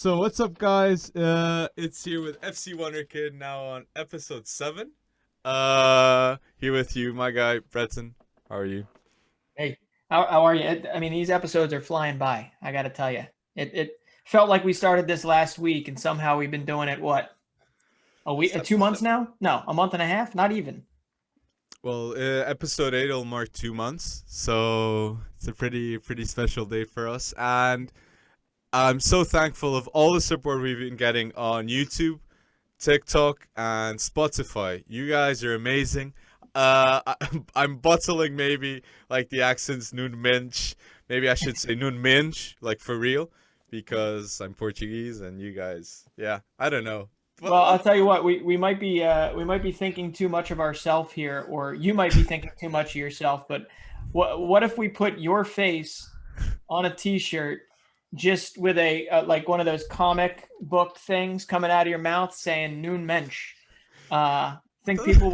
So what's up, guys? It's here with FC Wonderkid now on episode 7. Here with you, my guy Breton. How are you? Hey, how are you? I mean, these episodes are flying by. I got to tell you, it felt like we started this last week, and somehow we've been doing it. What, a week, 2 months now? No, a month and a half? Not even. Well, episode 8 will mark 2 months, so it's a pretty special date for us, and I'm so thankful of all the support we've been getting on YouTube, TikTok, and Spotify. You guys are amazing. I'm bottling maybe like the accents nun minch. Maybe I should say nun minch, like for real, because I'm Portuguese and you guys, yeah, I don't know. But, Well, I'll tell you what, we might be thinking too much of ourselves here, or you might be thinking too much of yourself. But what if we put your face on a T-shirt, just with a like one of those comic book things coming out of your mouth saying "Noon Mensch"? Think people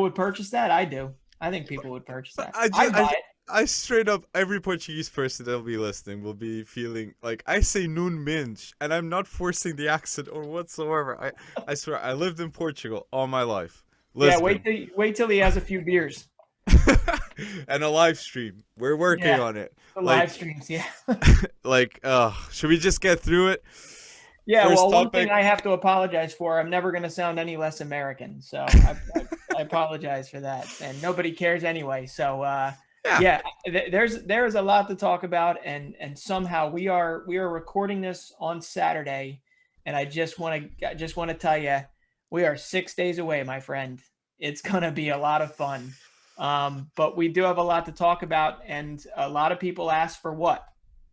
would purchase that? I do. I think people would purchase that. I I just, buy it. I straight up, every Portuguese person that'll be listening will be feeling like I say nun minch, and I'm not forcing the accent or whatsoever. I swear, I lived in Portugal all my life. Yeah, Lisbon. wait till he has a few beers. And a live stream. We're working Yeah, on it. the Like, live streams. Yeah. should we just get through it? Yeah, First well, one thing topic. I have to apologize for, I'm never going to sound any less American. So I apologize for that. And nobody cares anyway. So Yeah. yeah, there's a lot to talk about, and somehow we are recording this on Saturday, and I just want to tell you, we are 6 days away, my friend. It's going to be a lot of fun. But we do have a lot to talk about, and a lot of people ask for what?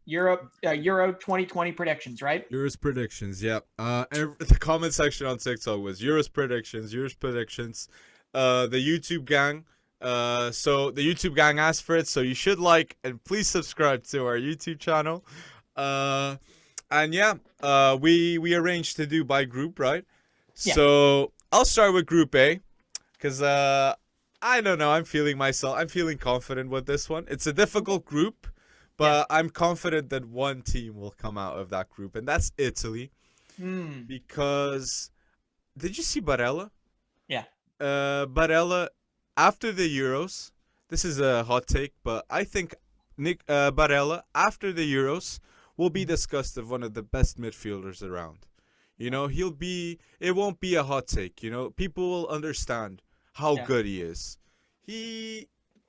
Euro 2020 predictions, right? Euros predictions, yep. The comment section on TikTok was Euros predictions, Euros predictions. The YouTube gang. So the YouTube gang asked for it, so you should like and please subscribe to our YouTube channel. And yeah, we arranged to do by group, right? Yeah. So I'll start with Group A, because I don't know. I'm feeling confident with this one. It's a difficult group, Yeah. but I'm confident that one team will come out of that group, and that's Italy. Hmm. Because did you see Barella? Yeah. Barella, after the Euros, this is a hot take, but I think Barella, after the Euros, will be discussed as one of the best midfielders around. You know, it won't be a hot take. You know, people will understand how Yeah. good he is.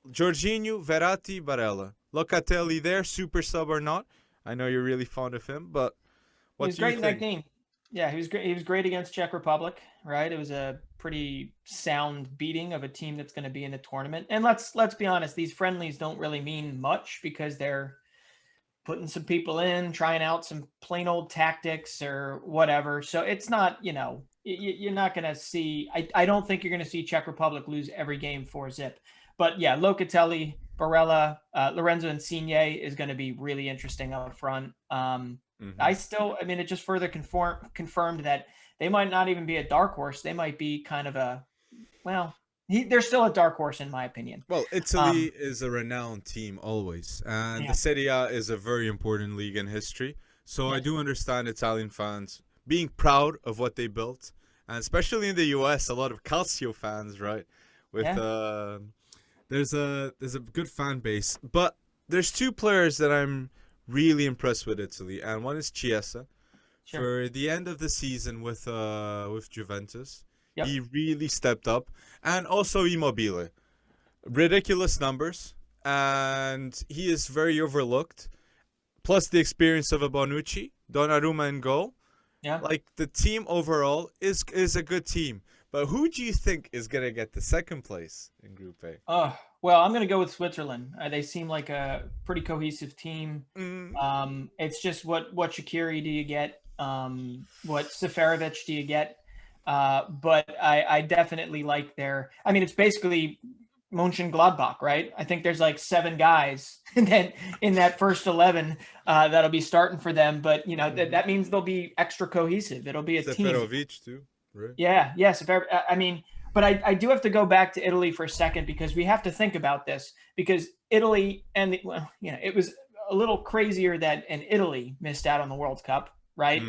Jorginho, Verratti, Barella. Locatelli there, super sub or not. I know you're really fond of him, but He what was do you great in that think? game. Yeah, he was great. He was great against Czech Republic, right? It was a pretty sound beating of a team that's going to be in the tournament. And let's be honest, these friendlies don't really mean much because they're putting some people in, trying out some plain old tactics or whatever. So it's not, you're not going to see. I don't think you're going to see Czech Republic lose every game 4-0. But yeah, Locatelli, Barella, Lorenzo Insigne is going to be really interesting up front. Hmm. I mean, it just further confirmed that they might not even be a dark horse. They might be kind of well, they're still a dark horse in my opinion. Well, Italy Um, is a renowned team always, and the yeah, Serie A is a very important league in history. So I yeah, do understand Italian fans being proud of what they built, and especially in the U.S., a lot of Calcio fans, right? With yeah, there's a good fan base, but there's two players that I'm really impressed with Italy, and one is Chiesa. sure. For the end of the season with Juventus, Yep. he really stepped up, and also Immobile, ridiculous numbers, and he is very overlooked. Plus the experience of a Bonucci, Donnarumma in goal. Yeah. Like the team overall is a good team. But who do you think is gonna get the second place in Group A? Oh, well, I'm going to go with Switzerland. They seem like a pretty cohesive team. Mm, It's just what Shaqiri do you get? What Seferovic do you get? But I definitely like their. I mean, it's basically Mönchengladbach, right? I think there's like 7 guys and then in that first 11 that'll be starting for them. But hmm that means they'll be extra cohesive. It'll be a team. Seferovic too, right? Yeah, yes. I mean, but I do have to go back to Italy for a second because we have to think about this because Italy and it was a little crazier that Italy missed out on the World Cup, right?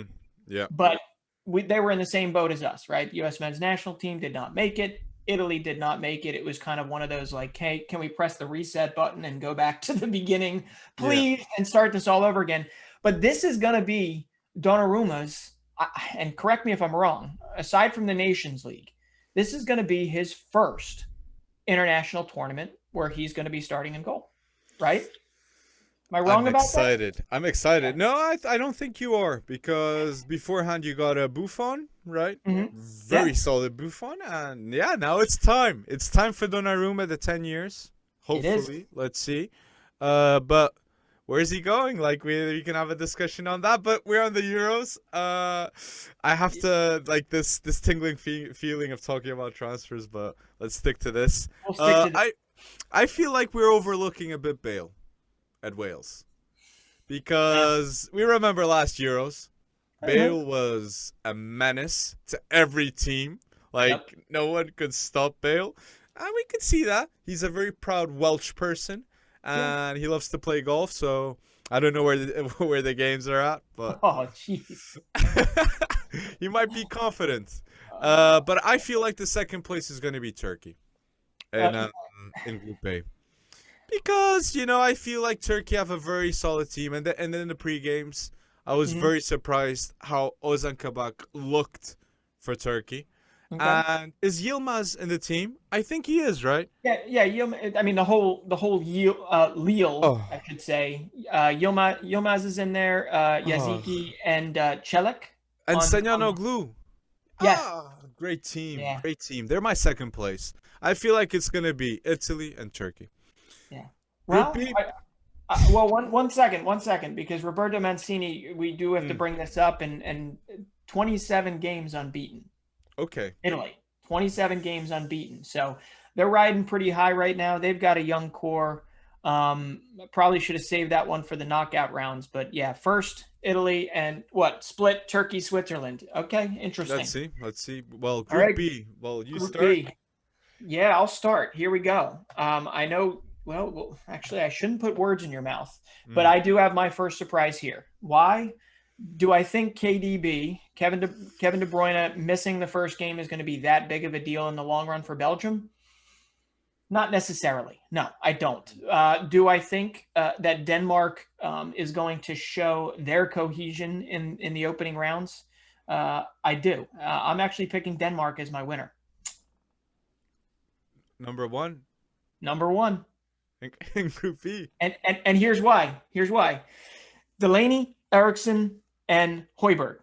Yeah. But they were in the same boat as us, right? The U.S. men's national team did not make it. Italy did not make it. It was kind of one of those like, hey, can we press the reset button and go back to the beginning, please, and start this all over again? But this is going to be Donnarumma's, and correct me if I'm wrong, aside from the Nations League, this is going to be his first international tournament where he's going to be starting in goal, right? Am I wrong about that? I'm excited. No, I don't think you are, because beforehand you got a Buffon, right? Mm-hmm. Very solid Buffon, and yeah, now it's time. It's time for Donnarumma, the 10 years. Hopefully, let's see. But where's he going? Like we can have a discussion on that. But we're on the Euros. I have to like this tingling feeling of talking about transfers, but let's stick to this. We'll stick to this. I feel like we're overlooking a bit Bale at Wales, because we remember last Euros, Bale was a menace to every team. Like no one could stop Bale, and we could see that he's a very proud Welsh person, and he loves to play golf. So I don't know where the games are at, but oh jeez, you might be confident. But I feel like the second place is going to be Turkey, in Group A. Because, I feel like Turkey have a very solid team. And then in the pre-games, I was very surprised how Ozan Kabak looked for Turkey. Okay. And is Yilmaz in the team? I think he is, right? Yeah. Yilmaz, I mean, the whole Lille, I should say. Yilmaz is in there. Yaziki and Çelik. And Senyanoglu. Yes. Great team. Yeah. Great team. They're my second place. I feel like it's going to be Italy and Turkey. Yeah. Well, one second, because Roberto Mancini, we do have to bring this up, and 27 games unbeaten. Okay. Italy, 27 games unbeaten. So they're riding pretty high right now. They've got a young core. Probably should have saved that one for the knockout rounds, but yeah, first Italy and split Turkey, Switzerland. Okay, interesting. Let's see. Well, Group B. Well, you start. B. Yeah, I'll start. Here we go. I know. Well, actually, I shouldn't put words in your mouth, but I do have my first surprise here. Why? Do I think KDB, Kevin De Bruyne, missing the first game is going to be that big of a deal in the long run for Belgium? Not necessarily. No, I don't. Do I think that Denmark is going to show their cohesion in the opening rounds? I do. I'm actually picking Denmark as my winner. Number one. In Group B. And here's why. Delaney, Eriksson, and Højbjerg.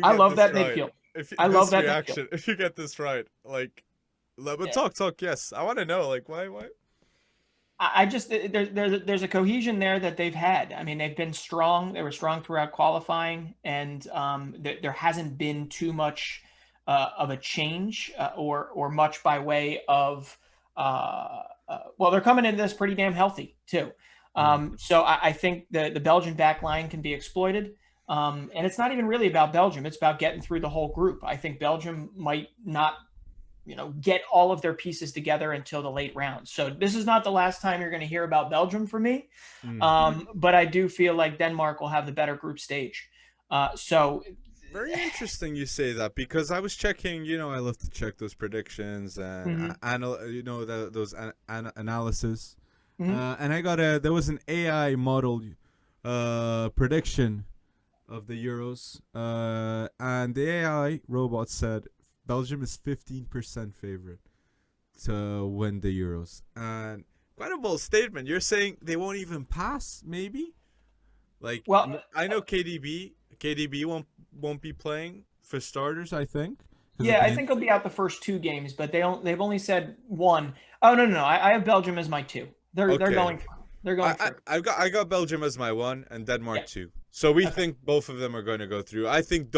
I love that midfield. I love that reaction. If you get this right, talk. Yes, I want to know, why? I just there's a cohesion there that they've had. I mean, they've been strong. They were strong throughout qualifying, and there hasn't been too much of a change or much by way of. They're coming into this pretty damn healthy too. So I think the Belgian back line can be exploited. And it's not even really about Belgium. It's about getting through the whole group. I think Belgium might not, get all of their pieces together until the late rounds. So this is not the last time you're going to hear about Belgium for me. But I do feel like Denmark will have the better group stage. Very interesting you say that, because I was checking, I love to check those predictions and those analysis. And I got there was an AI model prediction of the Euros, and the AI robot said Belgium is 15% favorite to win the Euros. And quite a bold statement. You're saying they won't even pass, maybe? I know KDB won't be playing for starters, I think. Yeah, I think he'll be out the first two games, but they've only said one. Oh no, I have Belgium as my two. They're going through. I got Belgium as my one and Denmark two. So we think both of them are going to go through. I think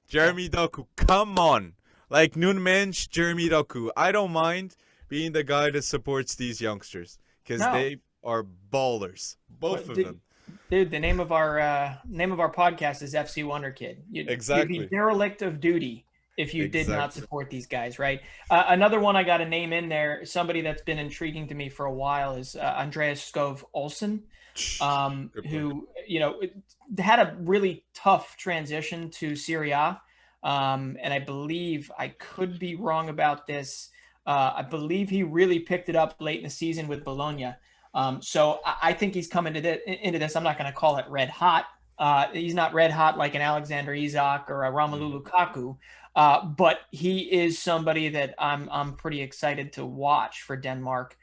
Jeremy Doku, come on. Nunmensch, Jeremy Doku. I don't mind being the guy that supports these youngsters, because they are ballers. Both of them. Dude, the name of our podcast is FC Wonderkid. Exactly. You'd be derelict of duty if you did not support these guys, right? Another one I got a name in there, somebody that's been intriguing to me for a while, is Andreas Skov Olsen, who had a really tough transition to Serie A. And I believe, I could be wrong about this, I believe he really picked it up late in the season with Bologna. So I think he's coming into this. I'm not going to call it red hot. He's not red hot like an Alexander Isak or a Romelu Lukaku, but he is somebody that I'm pretty excited to watch for Denmark.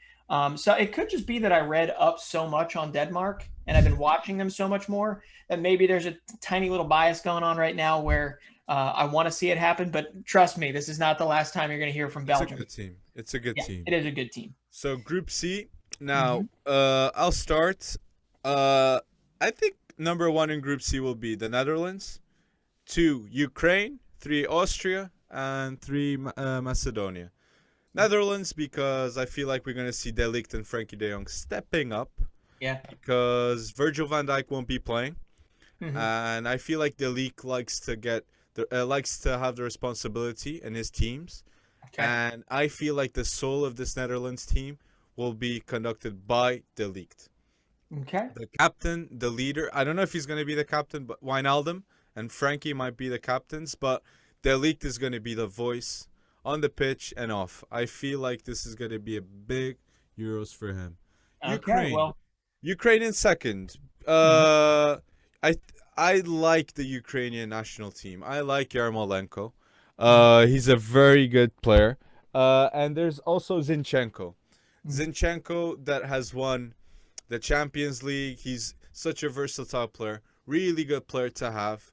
So it could just be that I read up so much on Denmark and I've been watching them so much more that maybe there's a tiny little bias going on right now where I want to see it happen. But trust me, this is not the last time you're going to hear from Belgium. It's a good team. It's a good team. It is a good team. So Group C. Now, I'll start. I think number 1 in Group C will be the Netherlands, 2 Ukraine, 3 Austria, and 3 Macedonia. Netherlands, because I feel like we're going to see De Ligt and Frankie de Jong stepping up. Yeah. Because Virgil van Dijk won't be playing. And I feel like De Ligt likes to have the responsibility in his teams. Okay. And I feel like the soul of this Netherlands team will be conducted by De Ligt. Okay. The captain, the leader. I don't know if he's going to be the captain, but Wijnaldum and Frankie might be the captains. But De Ligt is going to be the voice on the pitch and off. I feel like this is going to be a big Euros for him. Okay, Ukraine in second. I like the Ukrainian national team. I like Yarmolenko. He's a very good player. And there's also Zinchenko. Zinchenko that has won the Champions League. He's such a versatile player. Really good player to have.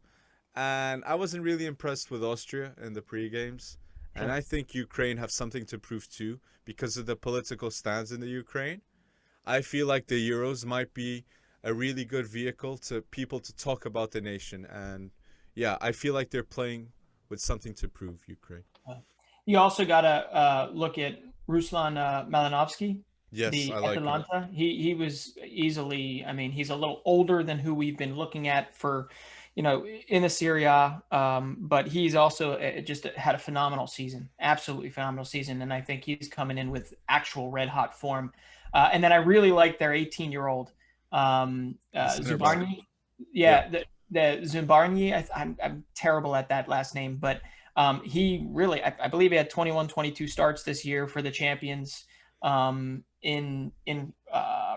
And I wasn't really impressed with Austria in the pre-games. And I think Ukraine have something to prove too because of the political stance in the Ukraine. I feel like the Euros might be a really good vehicle to people to talk about the nation. And yeah, I feel like they're playing with something to prove, Ukraine. You also got to look at Ruslan Malinowski. Yes, the I like Atalanta. He was easily, I mean, he's a little older than who we've been looking at for, in the Serie A. But he's also just had a phenomenal season, absolutely phenomenal season. And I think he's coming in with actual red hot form. And then I really like their 18-year-old Zubarny. Yeah. The Zumbarny. I'm terrible at that last name, but he really, I believe he had 21, 22 starts this year for the champions in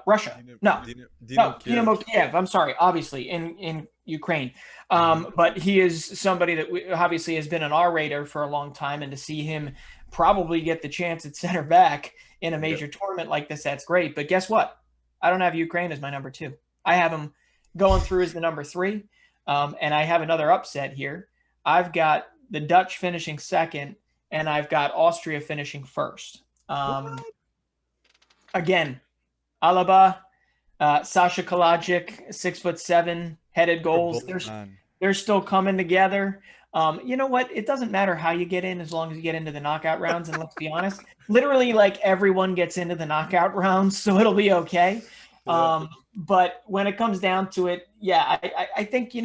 Russia. Dynamo Kiev. I'm sorry, obviously in Ukraine. But he is somebody that obviously has been on our radar for a long time, and to see him probably get the chance at center back in a major tournament like this, that's great. But guess what? I don't have Ukraine as my number 2. I have him going through as the number 3. And I have another upset here. I've got the Dutch finishing second, and I've got Austria finishing first. Again, Alaba, Sasha Kalajic, 6'7", headed goals. They're still coming together. You know what? It doesn't matter how you get in as long as you get into the knockout rounds. And let's be honest, literally like everyone gets into the knockout rounds, so it'll be okay. But when it comes down to it, yeah, I think, you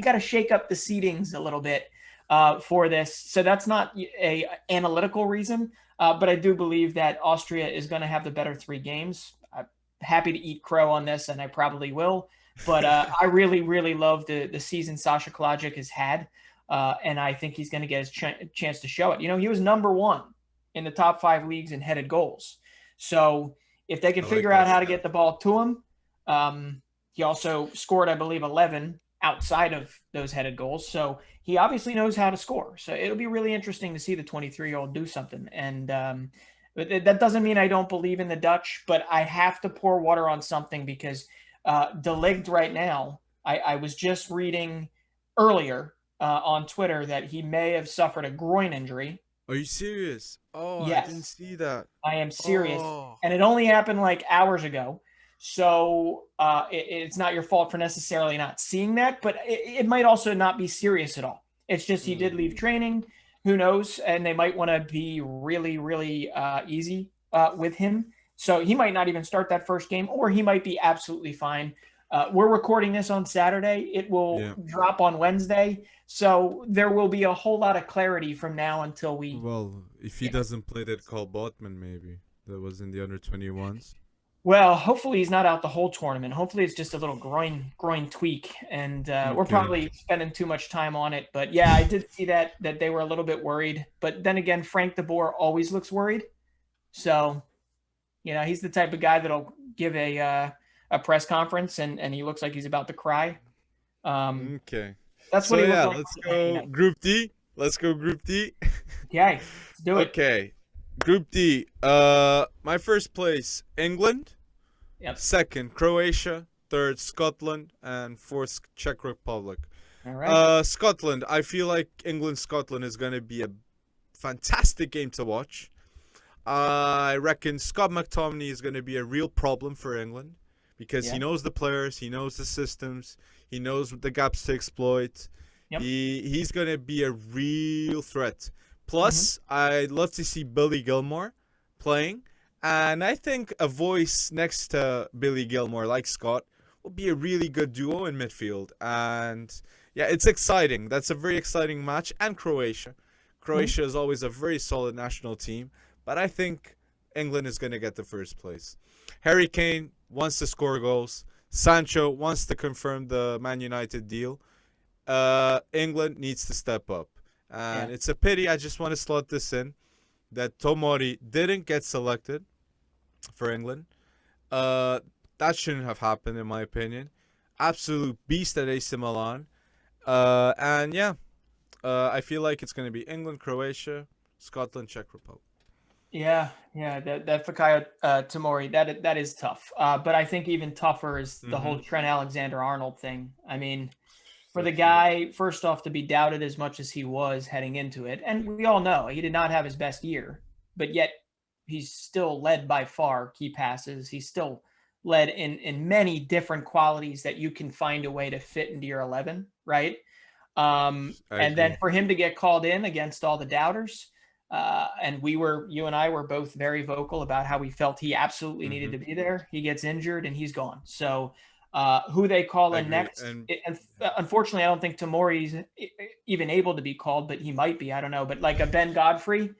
got to shake up the seedings a little bit for this. So that's not a analytical reason, but I do believe that Austria is going to have the better 3 games. I'm happy to eat crow on this, and I probably will. But I really, really love the season Sasha Kalajic has had. And I think he's going to get his chance to show it. He was number 1 in the top 5 leagues in headed goals. So if they can figure out how to get the ball to him, he also scored, I believe, 11 outside of those headed goals. So he obviously knows how to score. So it'll be really interesting to see the 23-year-old do something. And that doesn't mean I don't believe in the Dutch, but I have to pour water on something because De Ligt right now, I was just reading earlier on Twitter that he may have suffered a groin injury. Are you serious? Oh, yes. I didn't see that. I am serious. And it only happened like hours ago. So it's not your fault for necessarily not seeing that, but it might also not be serious at all. It's just he did leave training. Who knows? And they might want to be really, really easy with him. So he might not even start that first game, or he might be absolutely fine. We're recording this on Saturday. It will drop on Wednesday. So there will be a whole lot of clarity from now until we... Well, if he doesn't play that Cole Botman, maybe. That was in the under-21s. Well, hopefully he's not out the whole tournament. Hopefully it's just a little groin tweak, and we're Okay. probably spending too much time on it. But yeah, I did see that they were a little bit worried. But then again, Frank de Boer always looks worried. So he's the type of guy that'll give a press conference and he looks like he's about to cry. Okay. That's what So he looked yeah, like. let's go Group D. Let's go Group D. Okay, let's do it. Okay. Group D. My first place, England. Yep. Second, Croatia. Third, Scotland, and fourth, Czech Republic. All right. Scotland. I feel like England-Scotland is going to be a fantastic game to watch. I reckon Scott McTominay is going to be a real problem for England because he knows the players, he knows the systems, he knows the gaps to exploit. Yep. He's going to be a real threat. Plus, I'd love to see Billy Gilmore playing. And I think a voice next to Billy Gilmore, like Scott, will be a really good duo in midfield. And yeah, it's exciting. That's a very exciting match. And Croatia. Croatia is always a very solid national team. But I think England is going to get the first place. Harry Kane wants to score goals. Sancho wants to confirm the Man United deal. England needs to step up. And it's a pity, I just want to slot this in, that Tomori didn't get selected for England. That shouldn't have happened, in my opinion. Absolute beast at AC Milan. And yeah, I feel like it's going to be England, Croatia, Scotland, Czech Republic. Yeah, that Fikayo Tomori, that is tough. But I think even tougher is the whole Trent Alexander-Arnold thing. I mean, for the guy, first off, to be doubted as much as he was heading into it, and we all know he did not have his best year, but yet he's still led by far key passes. He's still led in many different qualities that you can find a way to fit into your 11, right? And then for him to get called in against all the doubters, and you and I were both very vocal about how we felt he absolutely needed to be there. He gets injured and he's gone. So who they call in next, and unfortunately, I don't think Tomori's even able to be called, but he might be. I don't know. But like a Ben Godfrey,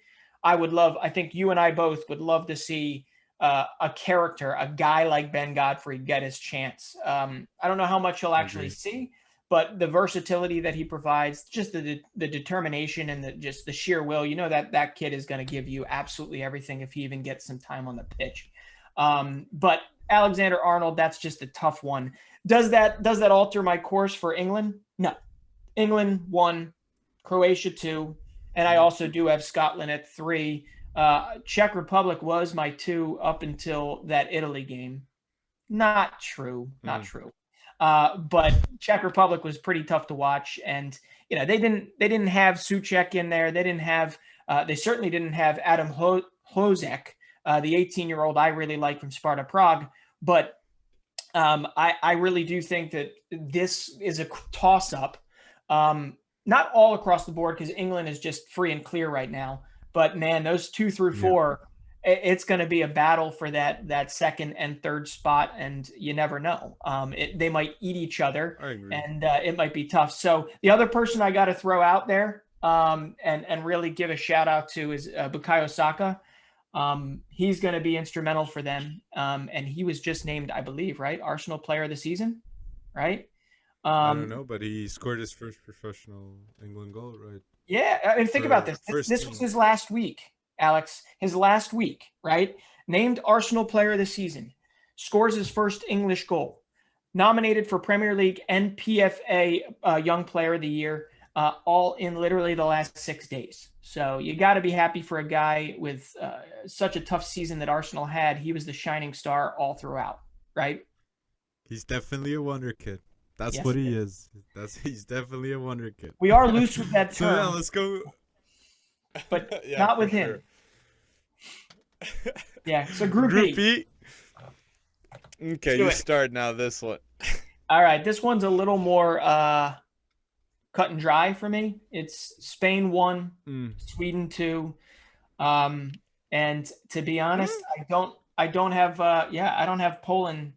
I think you and I both would love to see a character, a guy like Ben Godfrey get his chance. I don't know how much he'll actually see, but the versatility that he provides, just the determination and the sheer will, that kid is going to give you absolutely everything if he even gets some time on the pitch. But Alexander-Arnold, that's just a tough one. Does that alter my course for England? No. England 1, Croatia 2, and I also do have Scotland at 3. Czech Republic was my 2 up until that Italy game. Not true. But Czech Republic was pretty tough to watch, and they didn't have Souček in there. They certainly didn't have Adam Hložek, the 18-year-old I really like from Sparta Prague. But I really do think that this is a toss-up. Not all across the board because England is just free and clear right now. But man, those 2 through 4, it's going to be a battle for that second and third spot, and you never know. They might eat each other, and it might be tough. So the other person I got to throw out there and really give a shout out to is Bukayo Saka. He's going to be instrumental for them, and he was just named, I believe, right, Arsenal Player of the Season, right? I don't know, but he scored his first professional England goal, right? Yeah, I mean, think about this. This was his last week, Alex. His last week, right? Named Arsenal Player of the Season. Scores his first English goal. Nominated for Premier League and PFA Young Player of the Year, all in literally the last 6 days. So you got to be happy for a guy with such a tough season that Arsenal had. He was the shining star all throughout, right? He's definitely a wonder kid. That's what he is. He's definitely a wonder kid. We are loose with that term. So yeah, let's go. But not with him. Sure. Yeah, so Group B. Okay, you start now this one. All right, this one's a little more cut and dry for me. It's Spain 1, Sweden 2. And to be honest, I don't have Poland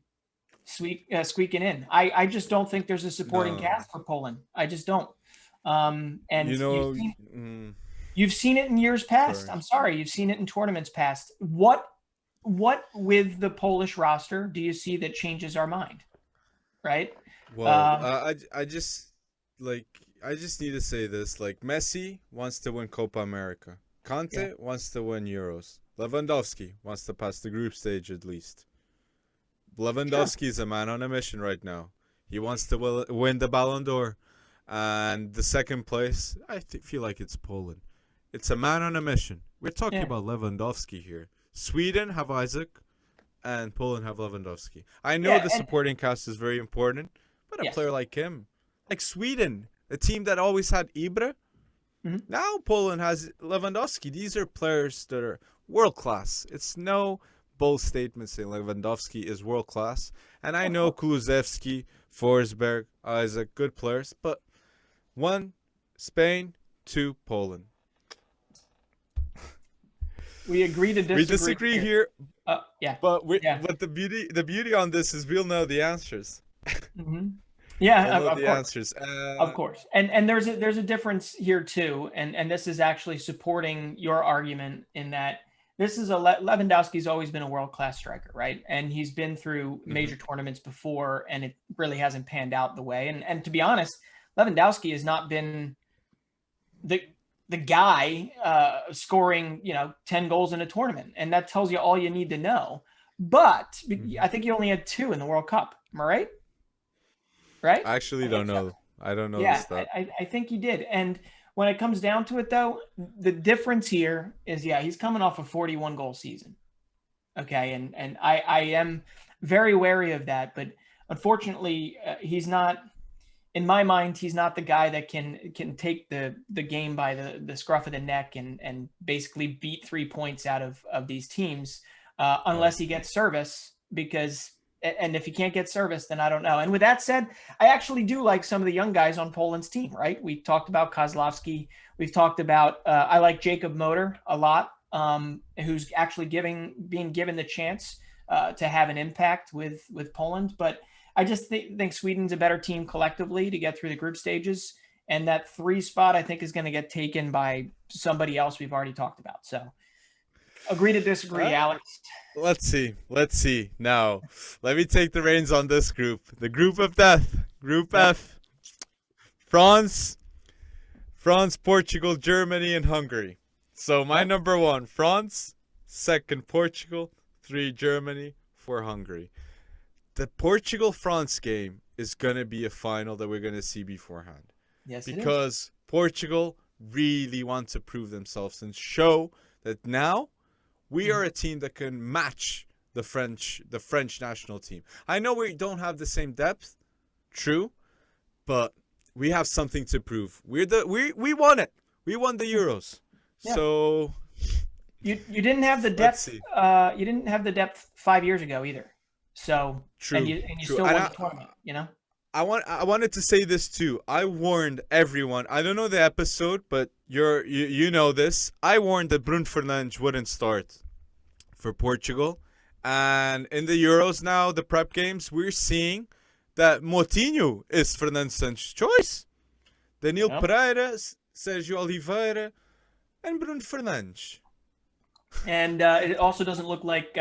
squeaking in. I just don't think there's a supporting cast for Poland. I just don't. And you've seen it in years past. Sorry. I'm sorry, you've seen it in tournaments past. What what with the Polish roster do you see that changes our mind? Right? Well, Um, I just need to say this. Like, Messi wants to win Copa America. yeah, Conte wants to win Euros. Lewandowski wants to pass the group stage at least. sure. Lewandowski is a man on a mission right now. He wants to win the Ballon d'Or. And the second place, feel like it's Poland. It's a man on a mission. We're talking Yeah, about Lewandowski here. Sweden have Isaac, and Poland have Lewandowski. I know yeah, the and supporting cast is very important, but a yes. player like him, like Sweden, a team that always had Ibra, Mhm. now Poland has Lewandowski. These are players that are world class. It's no bold statement saying Lewandowski is world class. And I Of know course. Kulusevski, Forsberg, Isaac, good players, but one, Spain, two, Poland. We agree to We disagree disagree here. here, Yeah, but yeah, the beauty on this is we'll know the answers. hmm We'll yeah. know Of the course. answers. Of course. And there's a difference here too, and this is actually supporting your argument in that this is Lewandowski's always been a world-class striker, right? And he's been through Mhm. major tournaments before, and it really hasn't panned out the way. And to be honest, Lewandowski has not been the guy scoring 10 goals in a tournament, and that tells you all you need to know. But Mhm. I think he only had two in the World Cup. Am I right? Right? I actually I don't think so. know. I don't know this Yeah, stat. I think he did. And when it comes down to it, though, the difference here is, yeah, he's coming off a 41 goal season. Okay, and I am very wary of that, but unfortunately, he's not. In my mind, he's not the guy that can take the game by the scruff of the neck and basically beat 3 points out of these teams Well, unless he gets service. Because and if he can't get service, then I don't know. And with that said, I actually do like some of the young guys on Poland's team. Right? We talked about Kozlowski. We've talked about I like Jacob Motor a lot, who's actually being given the chance to have an impact with Poland, but. I just think Sweden's a better team collectively to get through the group stages. And that 3 spot, I think, is going to get taken by somebody else we've already talked about. So agree to disagree, uh, Alex. let's see. Let's see. Now, let me take the reins on this group. The group of death. Group Yep. F. France, Portugal, Germany, and Hungary. So my Yep. number one, France. Second, Portugal. Three, Germany. Four, Hungary. The Portugal France game is gonna be a final that we're gonna see beforehand Yes, it is. because Portugal really want to prove themselves and show that now we are Mhm. a team that can match the French national team. I know we don't have the same depth, true, but we have something to prove. We won it. We won the Euros. Yeah. So You didn't have the let's depth. see. You didn't have the depth 5 years ago either. So True, and you true. still And won the tournament. I wanted to say this too. I warned everyone. I don't know the episode, but you know this. I warned that Bruno Fernandes wouldn't start for Portugal, and in the Euros now, the prep games, we're seeing that Moutinho is Fernandes' choice. Daniel Yeah. Pereira, Sergio Oliveira, and Bruno Fernandes. And it also doesn't look like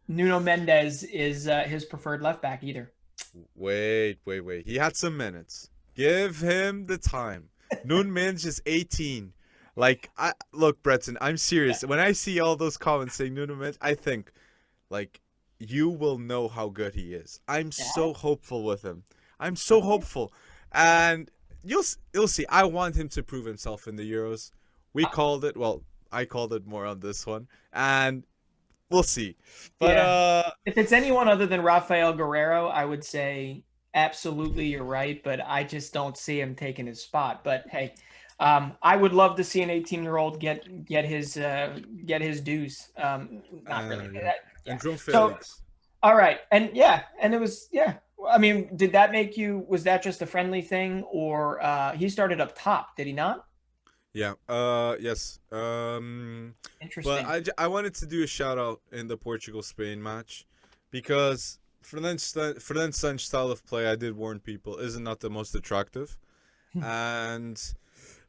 Nuno Mendes is his preferred left back either. Wait. He had some minutes. Give him the time. Noon Minge is 18. Like, look, Breton, I'm serious. Yeah. When I see all those comments saying Nuno Minge, I think, like, you will know how good he is. I'm Yeah. so hopeful with him. I'm so hopeful. And you'll see. I want him to prove himself in the Euros. We called it. Well, I called it more on this one. And we'll see. But, Yeah. If it's anyone other than Rafael Guerrero, I would say absolutely you're right, but I just don't see him taking his spot. But hey, I would love to see an 18-year-old get his dues. Not really. yeah. Yeah. And João So Felix. all right, and it was I mean, did that make you? Was that just a friendly thing, or he started up top? Did he not? Yeah. Yes. But Interesting. I wanted to do a shout out in the Portugal Spain match because Fernandes' style of play, I did warn people, is not the most attractive, and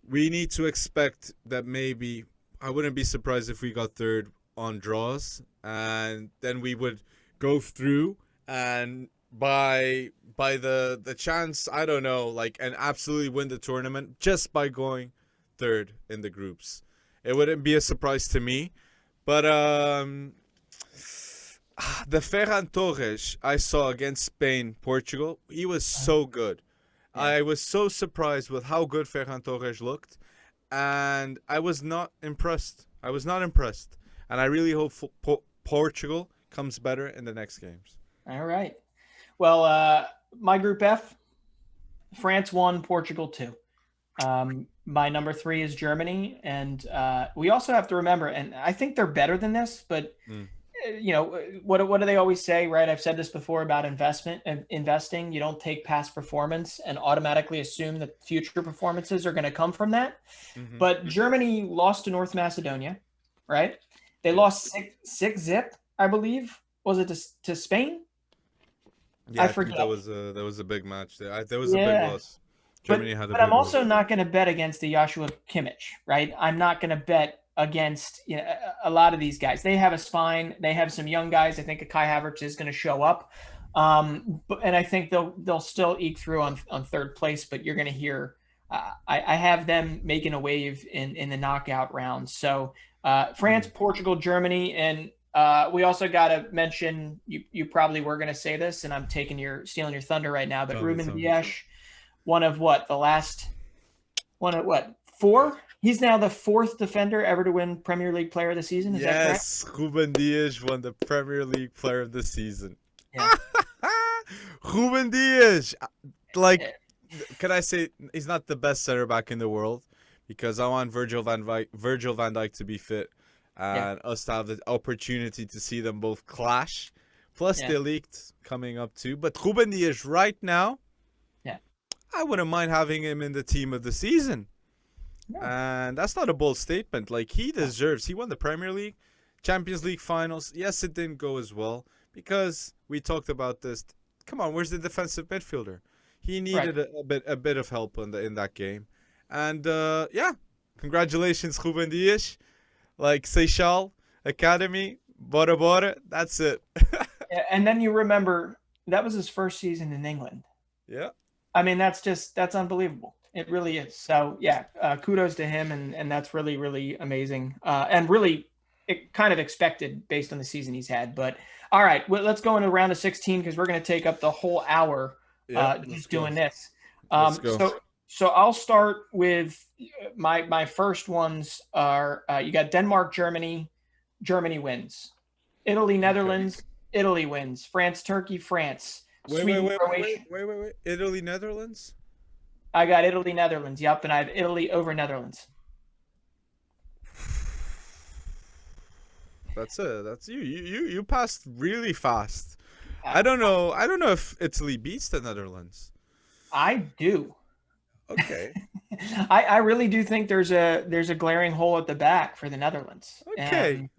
we need to expect that maybe I wouldn't be surprised if we got third on draws, and then we would go through, and by the chance, I don't know, like, and absolutely win the tournament just by going third in the groups. It wouldn't be a surprise to me, but the Ferran Torres I saw against Spain, Portugal, he was so good. Yeah. I was so surprised with how good Ferran Torres looked, and I was not impressed. And I really hope Portugal comes better in the next games. All right. Well, my Group F, France 1, Portugal 2. My number 3 is Germany, and we also have to remember, and I think they're better than this, but you know, what do they always say, right? I've said this before about investing. You don't take past performance and automatically assume that future performances are going to come from that. Mm-hmm. But Germany lost to North Macedonia, right? They lost 6-0, I believe. Was it to Spain? Yeah, I forget. That was a big match. There was a big loss. Germany had a big but I'm also loss. not going to bet against the Joshua Kimmich, right? I'm not going to bet against a lot of these guys. They have a spine. They have some young guys. I think a Kai Havertz is going to show up, and I think they'll still eke through on third place. But you're going to hear I have them making a wave in the knockout rounds. So France, Portugal, Germany, and we also got to mention, you probably were going to say this, and I'm stealing your thunder right now, but Ruben Dias, one of 4? He's now the 4th defender ever to win Premier League Player of the Season. Is that correct? Yes, Ruben Dias won the Premier League Player of the Season. Yeah. Ruben Dias, can I say he's not the best center back in the world, because I want Virgil van Dijk to be fit, and us to have the opportunity to see them both clash. Plus De Ligt coming up too. But Ruben Dias right now, I wouldn't mind having him in the team of the season. No. And that's not a bold statement. Like, he deserves. He won the Premier League, Champions League finals. Yes, it didn't go as well because we talked about this. Come on, where's the defensive midfielder? He needed a bit of help in that game. And congratulations, Ruben Dias. Like, Seychelles Academy, bora bora. That's it. And then you remember that was his first season in England. Yeah. I mean, that's unbelievable. It really is. So kudos to him, and that's really, really amazing, and really kind of expected based on the season he's had. But all right, well, let's go into round of 16 because we're going to take up the whole hour just doing this. Let's go. So I'll start with my first ones are you got Denmark, Germany. Germany wins. Italy, Netherlands. Okay. Italy wins. France, Turkey, France. Wait. Italy, Netherlands? I got Italy, Netherlands. Yep, and I have Italy over Netherlands. That's it. That's you passed really fast. I don't know if Italy beats the Netherlands. I do. Okay. I really do think there's a glaring hole at the back for the Netherlands. Okay.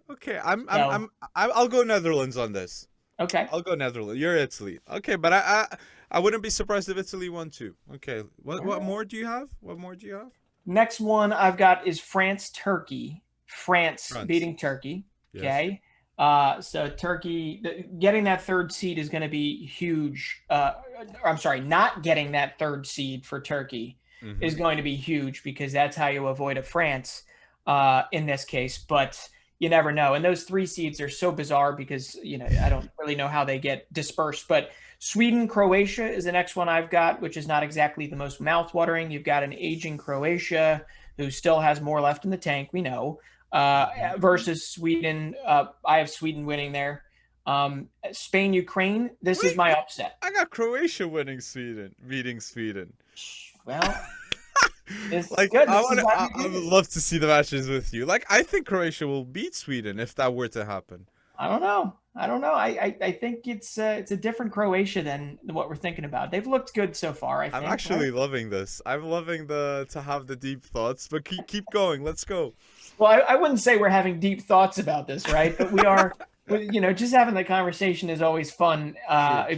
I'll go Netherlands on this. Okay. I'll go Netherlands. You're Italy. Okay, but I wouldn't be surprised if Italy won too. Okay. What more do you have? Next one I've got is France, Turkey. France beating Turkey. Yes. Okay. So Turkey getting that third seed is going to be huge. I'm sorry, not getting that third seed for Turkey is going to be huge because that's how you avoid a France in this case. But you never know. And those 3 seeds are so bizarre because, I don't really know how they get dispersed. But Sweden, Croatia is the next one I've got, which is not exactly the most mouthwatering. You've got an aging Croatia who still has more left in the tank, we know, versus Sweden. I have Sweden winning there. Spain, Ukraine, this is my upset. I got Croatia beating Sweden. Well... I would love to see the matches with you. Like, I think Croatia will beat Sweden if that were to happen. I don't know. I think it's a different Croatia than what we're thinking about. They've looked good so far. I'm actually loving this. I'm loving to have the deep thoughts, but keep going. Let's go. Well, I wouldn't say we're having deep thoughts about this, right? But we are. Just having the conversation is always fun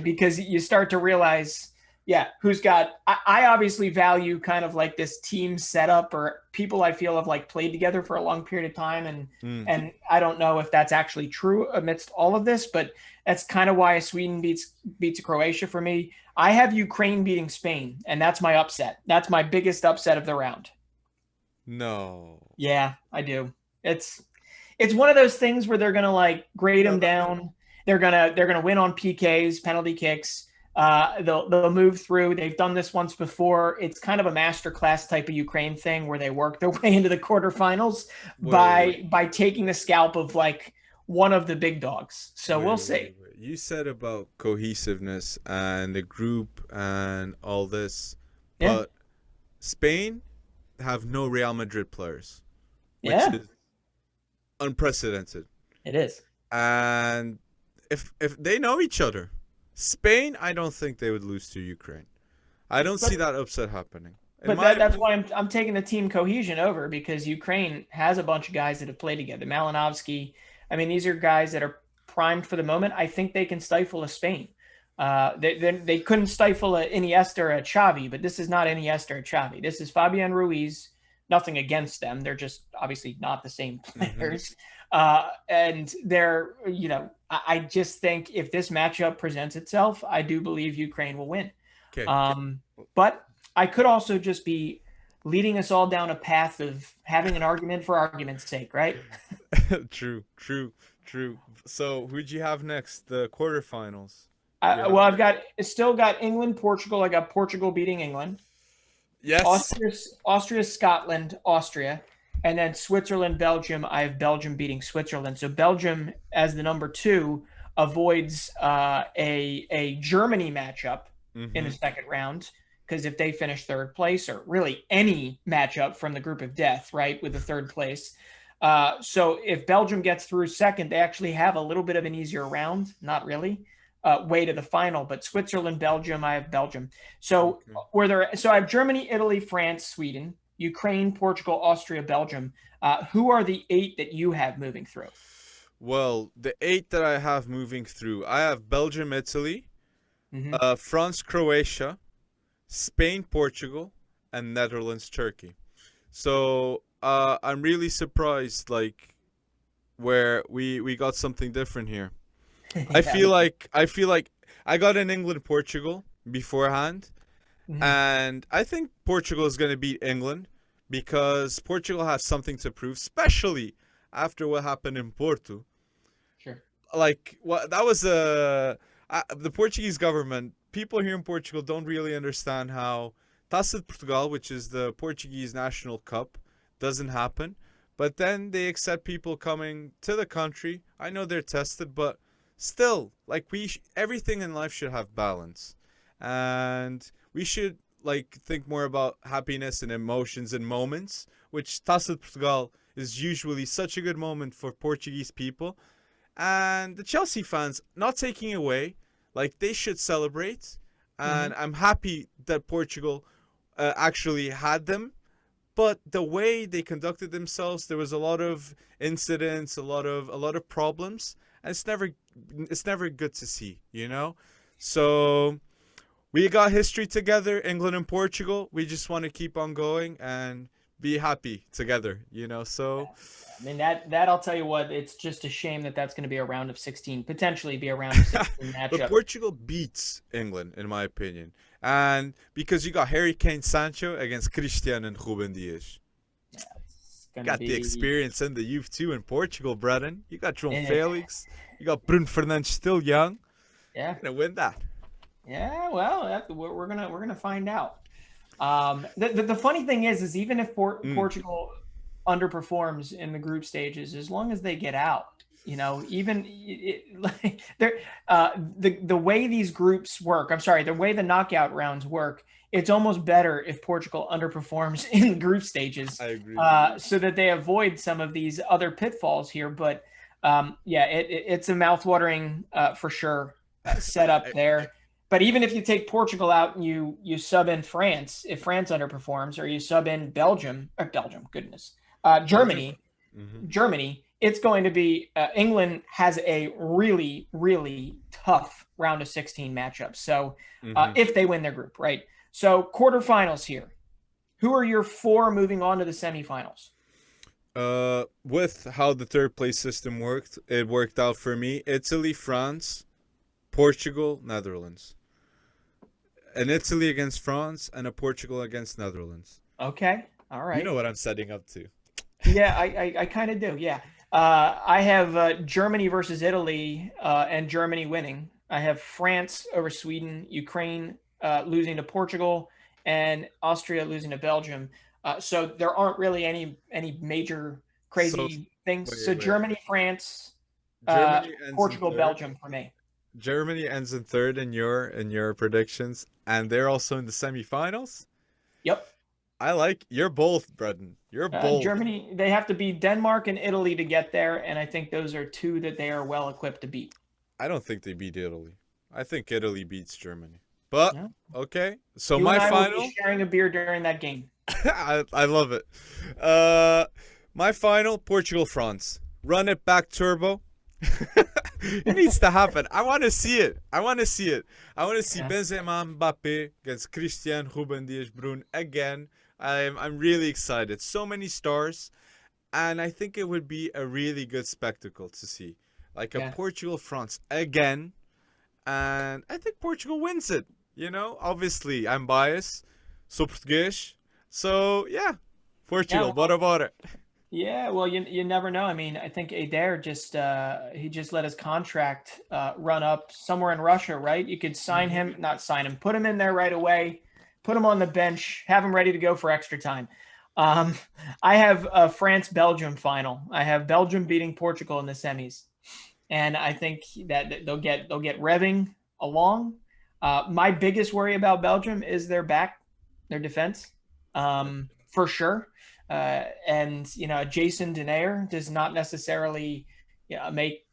because you start to realize. Yeah, who's got I obviously value kind of like this team setup or people I feel have like played together for a long period of time. And I don't know if that's actually true amidst all of this, but that's kind of why Sweden beats Croatia for me. I have Ukraine beating Spain, and that's my upset. That's my biggest upset of the round. No. Yeah, I do. It's one of those things where they're gonna like grade them down. They're gonna win on PKs, penalty kicks. They'll move through. They've done this once before. It's kind of a masterclass type of Ukraine thing where they work their way into the quarterfinals by taking the scalp of like one of the big dogs. So we'll see. You said about cohesiveness and the group and all this, but Spain have no Real Madrid players, which is unprecedented. It is. And if they know each other, Spain, I don't think they would lose to Ukraine. I don't see that upset happening. But that's why I'm taking the team cohesion over, because Ukraine has a bunch of guys that have played together. Malinowski. I mean, these are guys that are primed for the moment. I think they can stifle a Spain. They couldn't stifle a Iniesta or a Xavi, but this is not Iniesta or Xavi. This is Fabian Ruiz. Nothing against them. They're just obviously not the same players. And they're, I just think if this matchup presents itself, I do believe Ukraine will win. Okay. But I could also just be leading us all down a path of having an argument for argument's sake, right? True. So who'd you have next? The quarterfinals. Well, I've still got England, Portugal. I got Portugal beating England. Yes. Austria, Scotland, Austria. And then Switzerland, Belgium. I have Belgium beating Switzerland. So Belgium, as the number 2, avoids a Germany matchup in the second round, because if they finish third place, or really any matchup from the group of death, right, with the third place. So if Belgium gets through second, they actually have a little bit of an easier round. Not really. Way to the final, but Switzerland, Belgium, I have Belgium. So I have Germany, Italy, France, Sweden, Ukraine, Portugal, Austria, Belgium. Who are the 8 that you have moving through? Well, the 8 that I have moving through, I have Belgium, Italy, France, Croatia, Spain, Portugal, and Netherlands, Turkey. So I'm really surprised, like, where we got something different here. I feel like I got an England, Portugal beforehand, and I think Portugal is going to beat England because Portugal has something to prove, especially after what happened in Porto. Sure. Like, what that was the Portuguese government. People here in Portugal don't really understand how Taça de Portugal, which is the Portuguese national cup, doesn't happen. But then they accept people coming to the country. I know they're tested, but still, like, everything in life should have balance, and we should like think more about happiness and emotions and moments, which Taça de Portugal is usually such a good moment for Portuguese people. And the Chelsea fans, not taking away, like, they should celebrate, and I'm happy that Portugal actually had them. But the way they conducted themselves, there was a lot of incidents, a lot of problems, and it's never good to see, So we got history together, England and Portugal. We just want to keep on going and be happy together, So I mean, that I'll tell you what, it's just a shame that's going to be a round of 16, potentially be a round of 16 matchup. But Portugal beats England, in my opinion. And because you got Harry Kane, Sancho against Cristiano and Ruben Dias. You got the experience and the youth too in Portugal, Brennan. You got João Felix. You got Bruno Fernandes still young. Yeah. You're gonna win that. Yeah, well, we're gonna find out. The funny thing is even if Portugal underperforms in the group stages, as long as they get out, even the way these groups work, the way the knockout rounds work, it's almost better if Portugal underperforms in the group stages. I agree. So that they avoid some of these other pitfalls here. But it's a mouthwatering for sure setup there. But even if you take Portugal out and you sub in France, if France underperforms, or you sub in Germany, it's going to be England has a really, really tough round of 16 matchup. So if they win their group, right? So quarterfinals here. Who are your four moving on to the semifinals? With how the third place system worked, it worked out for me. Italy, France, Portugal, Netherlands. An Italy against France and a Portugal against Netherlands. Okay. All right. You know what I'm setting up to. Yeah, I kind of do. Yeah. I have Germany versus Italy and Germany winning. I have France over Sweden, Ukraine losing to Portugal, and Austria losing to Belgium. So there aren't really any major So crazy things. So wait. Germany, France, Germany ends Portugal, in third. Belgium for me. Germany ends in third in your predictions, and they're also in the semifinals. Yep. I like you're bold, Brendan. You're bold. Germany, they have to beat Denmark and Italy to get there, and I think those are two that they are well equipped to beat. I don't think they beat Italy. I think Italy beats Germany. But Yeah. okay, so You my and I will final. be sharing a beer during that game. I love it. My final, Portugal France. Run it back, turbo. It needs to happen. I want to see it. I want to see Benzema, Mbappe against Cristiano, Ruben Dias, Brun again. I'm really excited. So many stars, and I think it would be a really good spectacle to see, like a Portugal France again, and I think Portugal wins it. You know, obviously I'm biased, sou português, so yeah, Portugal. What about it? Yeah, well, you never know. I mean, I think Adair just he just let his contract run up somewhere in Russia, right? You could sign him, not sign him, put him in there right away, put him on the bench, have him ready to go for extra time. I have a France-Belgium final. I have Belgium beating Portugal in the semis, and I think that they'll get revving along. My biggest worry about Belgium is their defense, for sure. And Jason Denayer does not necessarily make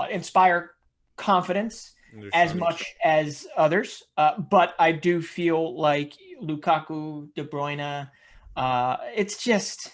inspire confidence as much as others. But I do feel like Lukaku, De Bruyne, it's just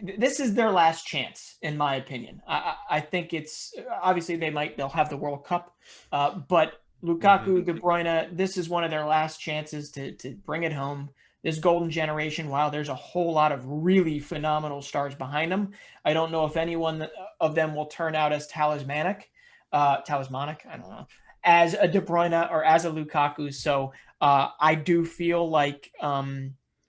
this is their last chance, in my opinion. I think it's obviously they'll have the World Cup, but Lukaku, De Bruyne, this is one of their last chances to bring it home. This golden generation, while there's a whole lot of really phenomenal stars behind them, I don't know if anyone of them will turn out as talismanic, I don't know, as a De Bruyne or as a Lukaku. So I do feel like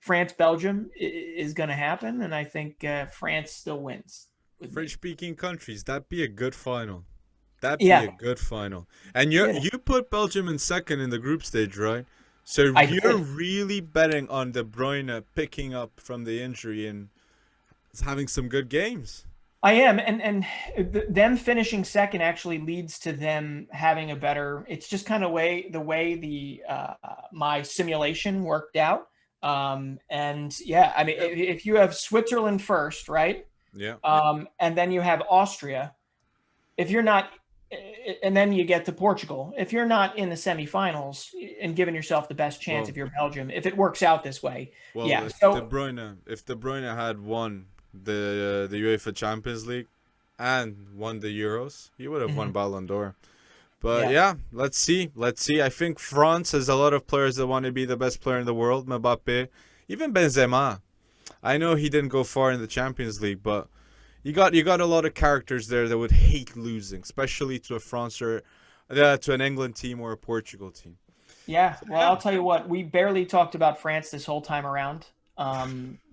France-Belgium is going to happen, and I think France still wins. French-speaking countries, that'd be a good final. That'd be a good final. And you put Belgium in second in the group stage, right? So you're really betting on De Bruyne picking up from the injury and having some good games. I am, and them finishing second actually leads to them having a better. It's just kind of the way my simulation worked out. And yeah, I mean, if you have Switzerland first, right? Yeah. And then you have Austria. If you're not. And then you get to Portugal. If you're not in the semifinals and giving yourself the best chance, if you're Belgium, if it works out this way, if De Bruyne had won the UEFA Champions League and won the Euros, he would have won Ballon d'Or. But yeah, let's see. I think France has a lot of players that want to be the best player in the world. Mbappe, even Benzema. I know he didn't go far in the Champions League, but you got a lot of characters there that would hate losing, especially to a France or to an England team or a Portugal team. Yeah, well, I'll tell you what, we barely talked about France this whole time around.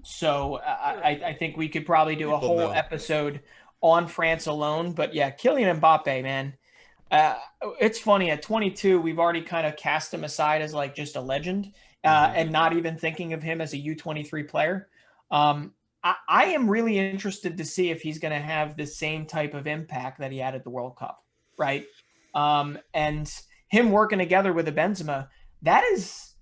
So I think we could probably do a whole episode on France alone. But yeah, Kylian Mbappe, man. It's funny, at 22, we've already kind of cast him aside as like just a legend and not even thinking of him as a U23 player. I am really interested to see if he's going to have the same type of impact that he had at the World Cup, right? And him working together with a Benzema, that is